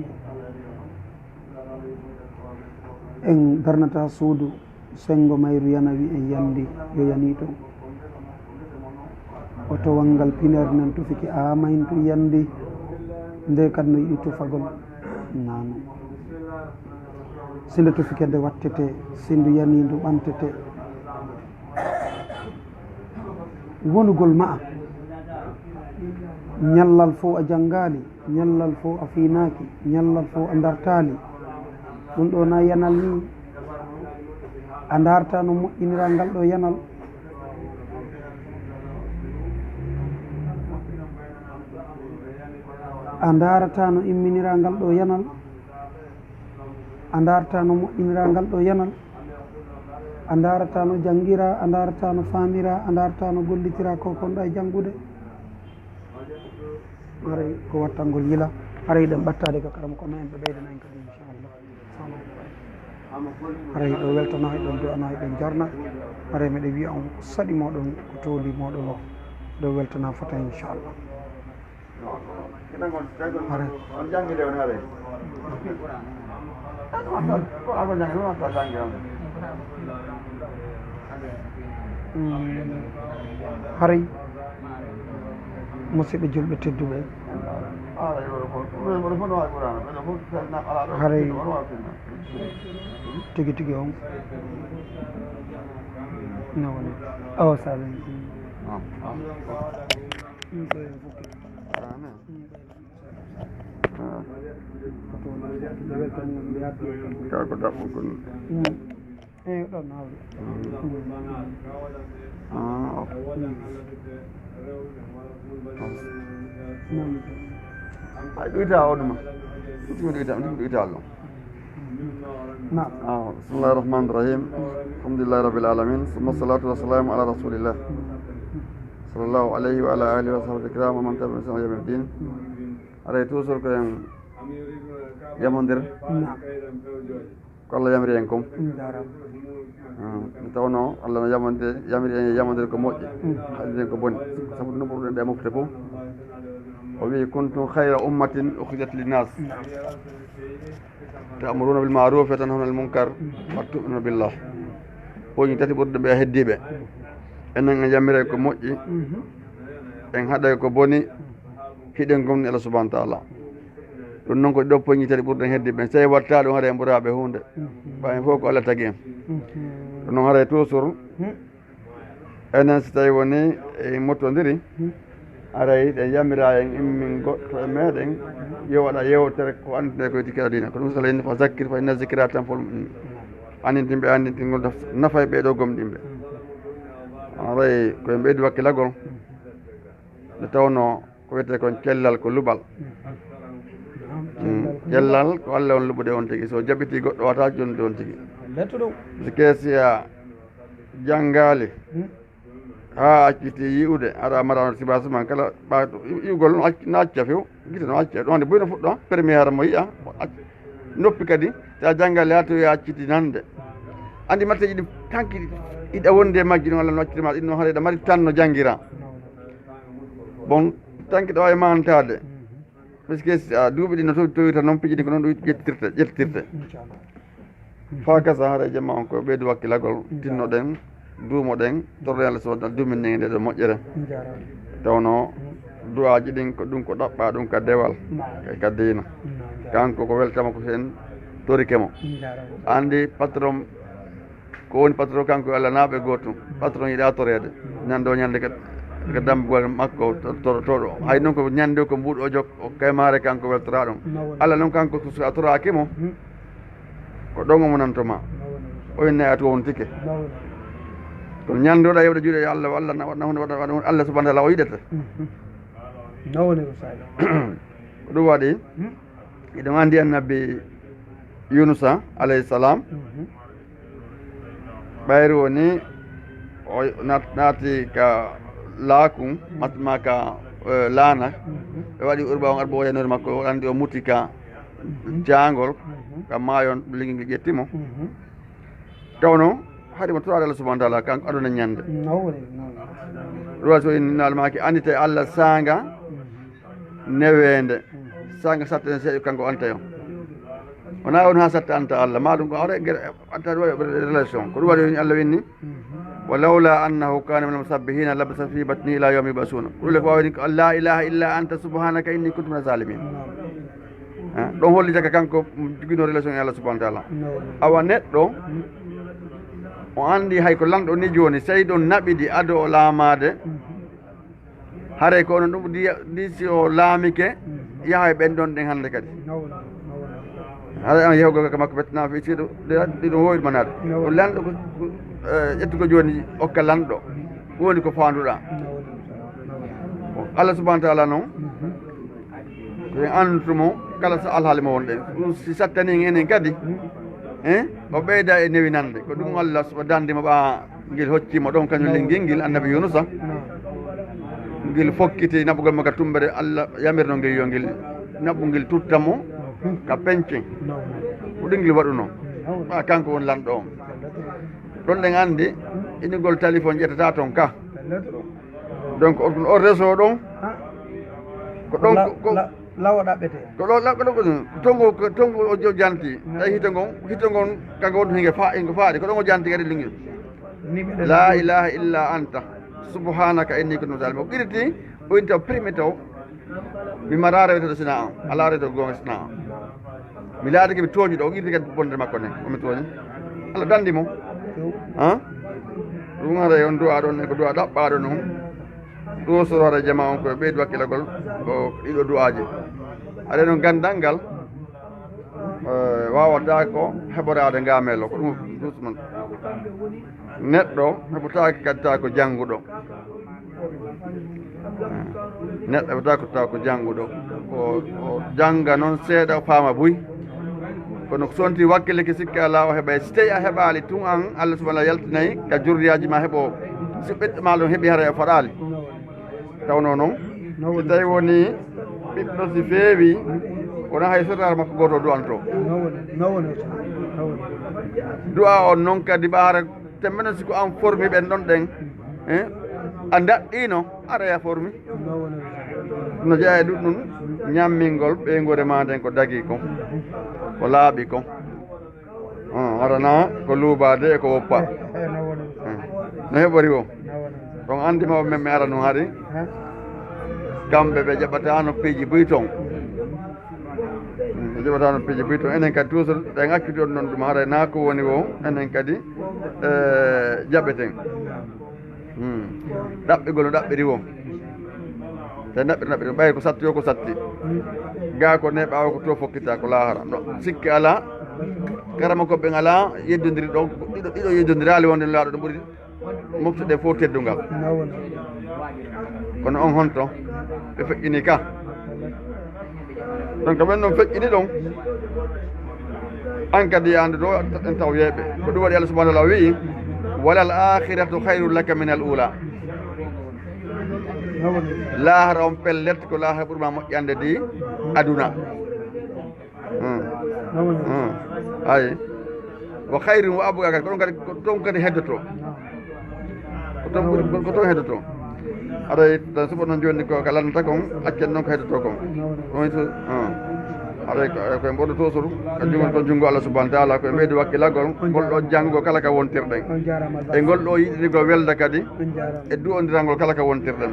en darnata suudu sengo mayru yanawi en yandi yo yani toon otowal ngal piner nan tufiki amayntu yandi nde kadi no yiɗi tufagol nano sinde tufikede wattete sindu yanindu ɓantete wonugol ma a ñallal fo a janngali ñallal fo a fiinaki ñallal fo a dartali ɗum ɗo na yanal ni a darta no moƴƴinira ngal ɗo yanal a darata no imminira ngal ɗo yanal a darta no moƴƴinira ngal ɗo yanal a darata no janngira a darata no faamira a darta no gollitira ko konɗa e janngude haray ko wattangol yila haray ɗen ɓattade ko karama kono en ɓe ɓeydana en kadi inchallah haray ɗo weltano hay ɗon du'ano hay ɗon jarna haray miɗe wiya on ko saɗi moɗon ko tooli moɗon o ɗo weltana fota inchallah haray on jangguide on haare haray musidɓe julɓe tedduɓe haray tigi tigi on no woni o saɓe ka ko ɗaɓɓu kon eyi ɗon hawri ɗoyta oɗuma ɗumi ɗoyta Allah. نعم. بسم الله الرحمن الرحيم الحمد لله رب العالمين ثم الصلاة والسلام على رسول الله صلى الله عليه وعلى آله وصحبه الكرام ومن تبعهم بإحسان إلى يوم الدين. أرأيت توصل كم يمندر كل يمرينكم توno Allah no yamande ko moƴƴi haɗiden ko boni sabu no ɓurɗen ɗe mofte fof o wi kuntum hayra ummatin ukhrijat linnas ta'muruna bil ma'ruf wa tanhawna 'anil munkar wa tu'minuna billah poñi tati ɓurɗe ɓe heddiɓe enen en yammire ko moƴƴi en haɗay ko boni hiɗen gomni Allah subhanahu wa ta'ala ɗum noon ko ɗo poñi tati ɓurɗen heddiɓe so tawi watta ɗum haɗa e ɓuraɓe hunde ɓayen fof ko Allah tagi en ɗum noon haɗa toujours enen so tawi woni e mottodiri aray ɗen yamira en immin goɗɗo e meɗen yo waɗa yewtere ko andide ko yetiki adina ko ɗum sala inni fa zakkir fa inna zikra tanfa'ul mu'minin andintimɓe andintingol nafa e ɓeɗo gomɗimɓe aray koye ɓeydi wakkilagol nde tawno ko wiyete kon cellal ko luɓal cellal ko Allah on luɓude on tigi so jaɓiti goɗɗo wata jonde on tigi so keesiya janggali ha acciti yi'ude aɗa marano sibasa man kala ɓaɗo yi'ugol no acca few guite no acca ɗonde boyno fuɗɗo premiére mo yiya noppi kadi sa janggali ha to acciti nande andi matteji ɗi tanki iɗa wonde e majji ɗum Allah no accitima ɗin no haɗa ɗa mari tan no jangguira bon tanki ɗo wawi mantade puisque duuɓi ɗi no towita noon piiji ɗi ko noon ɗo ƴettitirte fa gasa haɗa jamma on ko ɓeydu wakkilagol tinnoɗen duumoɗen torre Allah subhanahu wa ta'ala duminne nde ɗo moƴƴere tawno duwaji ɗin ko ɗum ko ɗaɓɓa ɗum ka dewal ka diina kanko ko weltama ko hen torikemo andi patron ko woni patron kanko Allah naaɓe gotum patron yiɗa torede ñande o ñande ko dambugol makko toɗo hay noon ko ñande ko mbuɗo o jok o kaymare kanko weltora ɗum Allah noon kanko so a torakimo ko ɗon omo nantoma o inne ati won tike kono ñande oɗa yewɗa juuɗe Allah Allah waɗa hunde waɗa Allah subhanahu wa ta'ala o yiɗata ko ɗum waɗi iɗen andi annabi Yunusa alayhi salam ɓayri woni o naati ka laakum matma ka laana ɓe waɗi urba on arbo o yanore makko o andi o muti ka jangol ka maayon ligui ngi ƴettimo tawno haɗimo torade Allah subhanahu wa ta'ala kanko aduna ñande ɗum so innalmaki andi tawi Allah sanga newende sanga satta en seeɗa kanko anta yo wona on ha satta anta Allah maɗum ko awre gueɗe anta relation ko ɗum waɗi Allah winni wa lawla annahu kana min al-musabbihina labisa fi batni ila yawmi yub'asuna ɗule ko wawini ko la ilaha illa anta subhanaka inni kuntu min az-zalimin ɗon holli jaga kanko jogino relation e Allah subhanahu wa ta'ala awa neɗɗo o andi hay ko lanɗo ni joni sey ɗon naɓidi ado o laamade haray ko onon ɗum ndi si o laamike yaha e ɓen ɗon ɗen hannde kadi haɗa an yewgo ka makko bettanama fi siɗo ɗiɗo woyɗ manade ko lanɗo ko ƴettugo joni okka lanɗo woni ko fanduɗa Allah subhanahu wa ta'ala noon koye andutumo kala so alhaali mo wonɗen ɗum si sattani enen kadi o ɓeyda e newinande ko ɗum Allah so dandima ɓa guel hoccimo ɗon kañum lengel ngel annabi Yunusa ngel fokkiti naɓugol mo ka tumbere Allah yamirno ngel yo ngel naɓugel tuttamo ka pencin ko ɗum ngel waɗuno ɓa kanko woni lanɗo on ɗon ɗen andi inigol téléphone ƴettata toon ka donc o réseau ɗon ko ɗon lawa ɗaɓɓete ko ɗo ɗaɓɓe tongo o janti tawi hito ngon kanko wonto hinge faadi ko ɗon o janti kadi lingel la ilaha illa anta subhanaka inni kuntu zalimin o ɓiriti o inti o primi taw mi mara reweteɗo sina an ala reweteɗo gonga sina an mi laatake mi tooñi ɗo o ɓirti kadi bonde makko ne omi tooñi Allah dandi mo ɗum haɗa on duwa ɗon ne ko duwa ɗaɓɓaɗo noon ɗo sorore jama on koye ɓeydu wakkilagol ko ɗiɗo duwaji aɗa noon gandal ngal wawata ko heɓorade ngamelo ko ɗum dusman neɗɗo heɓotaki kadta ko jannguɗo neɗɗo heɓotaki ta ko jannguɗo o jannga noon seeɗa faama buy kono sonti wakkille ke sikki ala o heɓay so tawi a heɓali tun an Allah subahana yaltinayi ka jurriyaji ma heeɓo si ɓiɗɗo ma ɗum heeɓi hara e faɗali tawno noon so tawi woni ɓiɗɗo si feewi wona hay sotare makko goto du'anto du'a on noon kadi ɓaara temmeno siko an formi ɓen ɗon ɗen a daɗɗino araya formi no jeeya e ɗuɗɗum ñammingol ɓeygore ma nden ko dagui ko ko laaɓi ko arana ko luubade e ko woppa no heɓori o donc andimaɓe men mi ara no haari kamɓe ɓe jaɓatano piiji buyton ɓe jaɓatano piiji buyton enen kadi toujours ɗen accudi on noon ɗum haara na ko woni o enen kadi jaɓeten ɗaɓɓigol no ɗaɓɓiri o te ɗaɓɓiri ɓayri ko satti o ko satti ga ko ne ɓawa ko to fokkita ko lahara ɗo sikki ala karama koɓɓen ala yeddodiri ɗo ɗiɗo yeddodirali wonde laaɗo ɗo ɓuuri moftude fof teddungal kono on honto ɓe feƴƴini ka donc ɓen noon feƴƴini ɗon an kadi yande ɗo en taw yeeɓe ko ɗum waɗi Allah subahana wa taala wi walal akhiratu hayrun laka min al ula lahara on pellet ko lahara ɓuurma moƴƴande di aduna ayi wa hayrun wa abuga kadi ko ɗon kadi ko toon kadi heddoto ko toon heddoto aɗa tan suɓo noon joni ko kalannata kon accen noon ko heddoto kon aɗa koye mboɗo tosuru ka jungol kon junngo Allah subahana taala koye ɓeydi wakkilagol ngol ɗo janngo kala ka wontirɗen e ngol ɗo yiɗinigol welde kadi e du'odirangol kala ka wontirɗen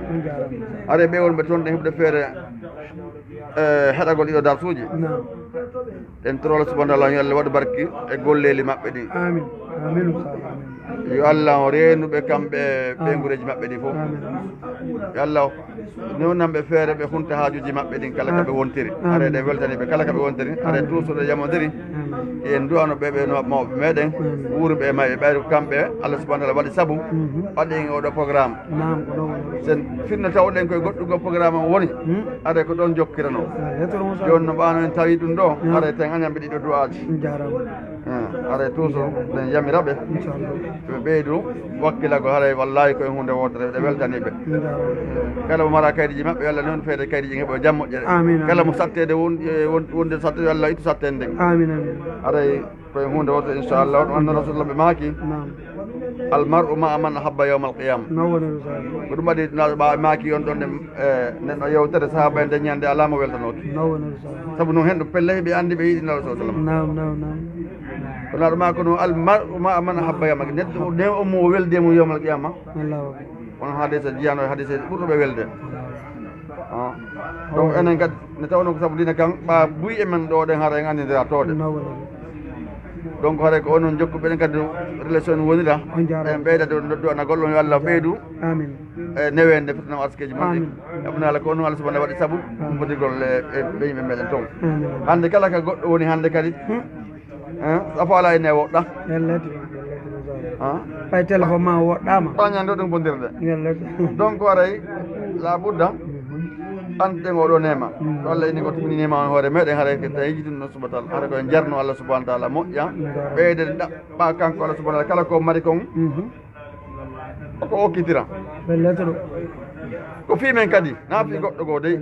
aɗa ɓeewol ɓe toon ɗen heɓde feere heɗagol ɗiɗo darsuji en toro Allah subahana taala yo Allah waɗa barki e golleli maɓɓe ɗin yo Allah o reenuɓe kamɓe ɓeygureji maɓɓe ɗi fof yo Allah newnanɓe feere ɓe hunta haajuji maɓɓe ɗin kala kaɓe wontiri are ɗen weltaniɓe kala kaɓe wontiri are tuusuɗo yamodiri en duwano ɓeɓe mawɓe meɗen wuuriɓe e mayɓe ɓayde ko kamɓe Allah subahana taala waɗi saabu waɗi oɗo programme sen finno tawɗen koye goɗɗugo programme o woni are ko ɗon jokkirano joni no ɓano en tawi ɗum ɗo are ten añamɓe ɗiɗo du'aji are toujours ɗen yamiraɓe ɓe ɓeydu wakkilago haray wallahi koye hunde wotere ɗe weltaniɓe kala mo mara kaydiji maɓɓe Allah noon feede kaydiji heeɓo jam moƴƴere kala mo sattede wonde sattede Allah ittu sattede nden aray koye hunde wotere inchallah ɗum anno rasulullah ɓe maaki almar'u ma man ahabba yawma alqiyama ko ɗum waɗi ɓa maaki on ɗon neɗɗo yewtere sahaba en daññande ala mo weltanoke saabu noon hen ɗo pelle heeɓe andi ɓe yiɗi naɗo sallam kono aɗa ma kono almar'u ma man ahabba yawma neɗɗo nde on mo welde mum yawma alqiyama on hadise jiyano hadise ɓurɗoɓe welde donc enen kadi ne tawno ko saabu dina kan ɓa buy e men ɗo ɗen hara en andidira tode donc haray ko onon jokkuɓeɗen kadi relation wonira en ɓeydade du'ana gollon yo Allah ɓeydu e newende fottanama arsikeji moƴƴi abuna Allah ko onon Allah subahana waɗi saabu fotigol e ɓeyyiɓe meɗen toon hande kala ka goɗɗo woni hande kadi safo ala ene woɗɗa ɓay téléphone ma woɗɗama ɓañande ɗum bondirde donc haray la budda anten oɗo nema to Allah ini ko tibini nema on hoore meɗen haara ko tawi jiɗinno subatal haara koye jarno Allah subahana taala moƴƴa ɓeydede ɗaɓɓa kanko Allah subahana taala kala ko mari kon ko okkitira ko fi men kadi na fi goɗɗo goo dey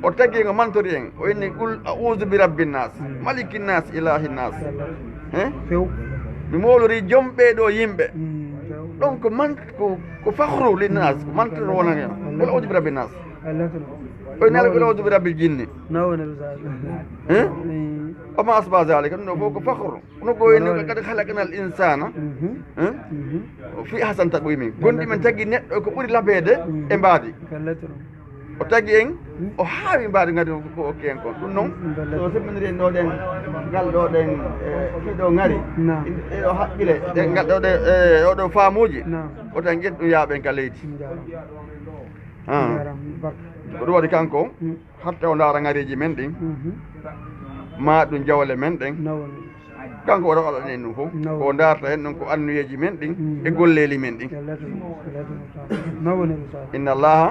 o tagui ngo mantori en o inni qul a'udhu bi rabbi nnas maliki nnas ilahi nnas mi molori joom ɓeeɗo yimɓe donc ko fahru linnas ko mantoro wonan hen qul a'udhu bi rabbi nnas o inni ala qul a'udhu bi rabbil jinni oma asba zalika ɗum ɗo fof ko fahru no goyni kadi halakna al insana fi hasan taɓoy min gonɗi men tagui neɗɗo ko ɓuuri labede e mbaadi o tagui en o haawi mbaadi gadi ko okki en kon ɗum noon so simmidiri en ɗo ɗen ngal ɗo ɗen fiɗo ngari ɗeɗo haqqile ɗe ngal ɗo ɗe oɗo faamuji o tan ƴetti ɗum yaaɓen ka leydi ko ɗum waɗi kanko hatta o ndaara ngariji men ɗin ma ɗum jawle men ɗen kanko waɗa waɗan en ɗum fof ko darta hen ɗum ko annuyeji men ɗin e golleli men ɗin inna allaha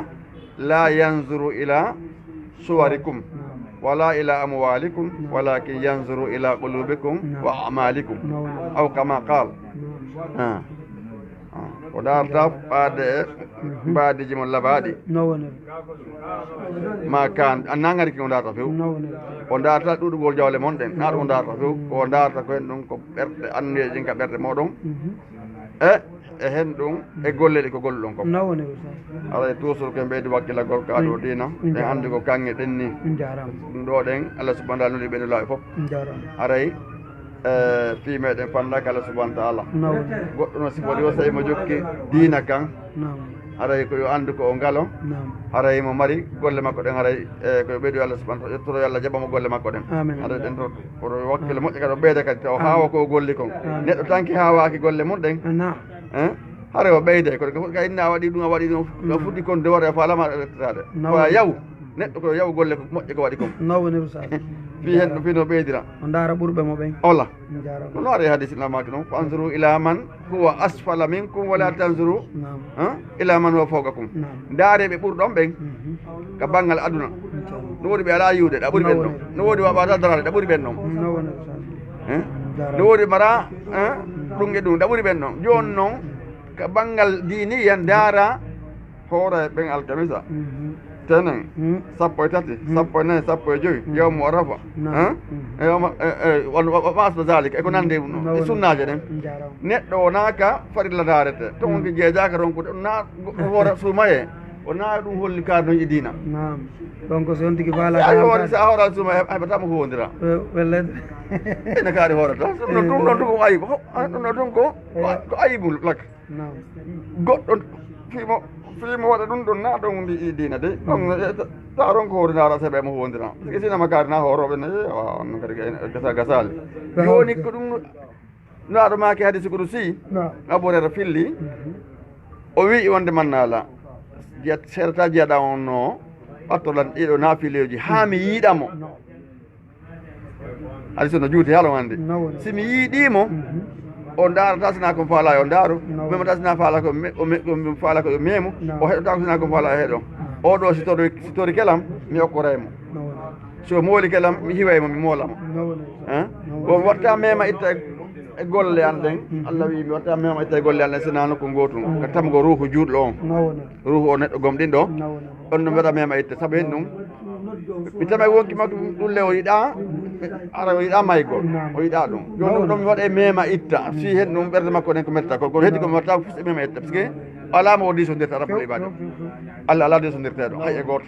la yanzuru ila suwarikum wala ila amwalikum walakin yanzuru ila qulubikum wa a'malikum aw kama qal ko darta ɓaade e mbaadiji mon labaɗi ma kan annagari ki o darta few o darta ɗuɗugol jawle mon ɗen na ɗum darta few ko darta ko hen ɗum ko ɓerɗe annuyeji ɗin ka ɓerɗe moɗon e hen ɗum e golleɗe ko golle ɗon ko aray toujours ko mbeydi wakkilagol ka ɗo dina e andi ko kanŋe ɗen ni ɗum ɗo ɗen allah subahana taala nuli ɓeɗo laawi fof aray fi meɗen fandaka allah subahana taala goɗɗo no sifori o so tawi mo jokki diina kan aray ko yo andu ko o ngalo aray mo mari golle makko ɗen aray koyo ɓeydo allah subahana taala ƴettoro yo allah jaɓamo golle makko ɗen aɗa ɗen to oɗo wakkilo moƴƴe kadi o ɓeyda kadi taw haawa ko golli kon neɗɗo tanki hawaki golle mum ɗen hare o ɓeyde koɗo ka inna a waɗi ɗum a waɗi ɗum a fuɗɗi kon dewore a falama rettade koya yaw neɗɗo ko yaw golle ko moƴƴe ko waɗi kon fi hen ɗum fi no ɓeydira o daara ɓurɓe mo ɓen ola no ari hadis illamaki noon fa anzuru ila man huwa asfala minkum wala tanzuru ila man huwa fawqakum daare ɓe ɓurɗon ɓen ka banggal aduna no woodi ɓe ala yiwde ɗa ɓuuri ɓen ɗon no woodi waɓata darade ɗa ɓuuri ɓen ɗon no woodi mara ɗum e ɗum ɗa ɓuuri ɓen ɗon joni noon ka banggal diniyan daara hoore ɓen alkamisa tenen sappo e tati sappo e nayyi sappo e joyi yawmu arafa wasda zalika eko nande ɗum e sunnaje ɗen neɗɗo wonaka farilla darete to wonko jeejaka ronkude na hoore suumaye o na ɗum holli kaari noon e diina donc so on tigi faala hoore sa hoorade suuma heɓatama ko wondira wellede ene kaari hoorata ɗum ɗum ɗon ko ayibo ɗum ɗon ko ayibu lak goɗɗo fimo waɗa ɗum ɗon na ɗon ndi diina de ta ron ko hoore nara seeɓe mo wondira siki sinama kaari na hooroɓe ne on kadi gasa gasali joni ko ɗum naɗo maki hadisi ko ɗum si aborera filli o wi wonde mannala seedata jiyaɗa on no ɓattolan ɗiɗo nafileji ha mi yiiɗamo hadisi no juuti haalo hande simi yiiɗimo o darata sina ko faala o daaru memata sina faala ko faala ko yo meemo o heɗota ko sina ko faala heeɗo oɗo si tori kelam mi okkoraymo so mooli kelam mi hiwaymo mi moolamo bon watta mema itta e golle an ɗen allah wi mi watta mema itta e golle an ɗen sina nokku gotum ka tamgo ruuhu juuɗɗo on ruuhu o neɗɗo gomɗin ɗo on no mbaɗa mema itta saabu hen ɗum mi tama wonki makko ɗulle o yiɗa ara o yiɗa maygol o yiɗa ɗum joni ɗum mi waɗa e mema itta si hen ɗum ɓerde makko ɗen ko metta ko heddi komi watta fof e mema itta par ce que alama o disodirta rabbul ibade allah ala disodirteɗo hay e goto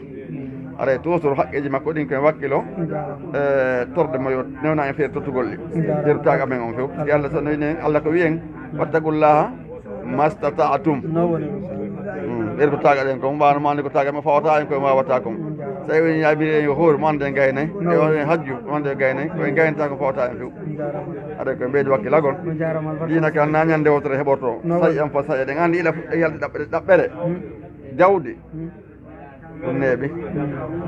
aray toujours haqqeji makko ɗin koye wakkilo torde mo yo newna en feere tottugol ɗi ƴerutaga amen on few si allah so wine allah ko wiyen wattaqullaha mastata'tum ɓeɗe ko taga ɗen kom ɓano mande ko taga mo fawata en koye wawata kom so tawi yabiri en yo hoore mande en gaynay e hajju mande e gaynay koye gaynata ko fawata en few aɗa koye mbeydi wakkilagol dina ka nañande wotere heɓorto sayi en fa sayi ɗen andi ila yalde ɗaɓɓere jawdi ɗum neeɓi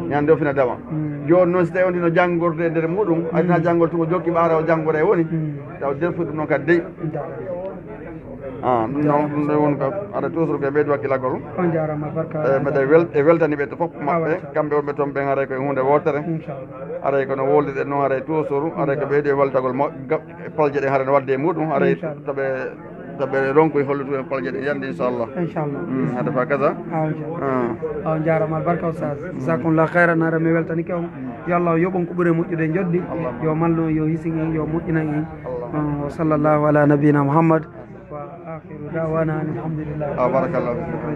ñande o fina dawa joni noon so tawi on ndino janggorde e nder muɗum adina janggol tumo jokki ɓaara o janggore woni taw derfuɗum noon kadi dey ɗum noon ɗum ɗo woni ko aɗa toujours koye ɓeydi wakkilagol on jarama barka mbeɗa weltani ɓe to fof maɓɓe kamɓe wonɓe toon ɓen haray koye hunde wotere aray kono woldiɗen noon haray toujours aray ko ɓeydi e weltagol palje ɗen haray no wadde e muɗum aray toɓe ronkoye holludu en palje ɗen yande inchallah hade fa kaza on jarama barka Ustaz jasakumllah khairan ara mi weltanike on yo Allah o yoɓon ko ɓuuri moƴƴude joddi yo mallu yo hising en yo moƴƴinan en wa sallllahu ala nabiyina Muhammad wa akhiru da'wana alhamdulillah barakallahu fikum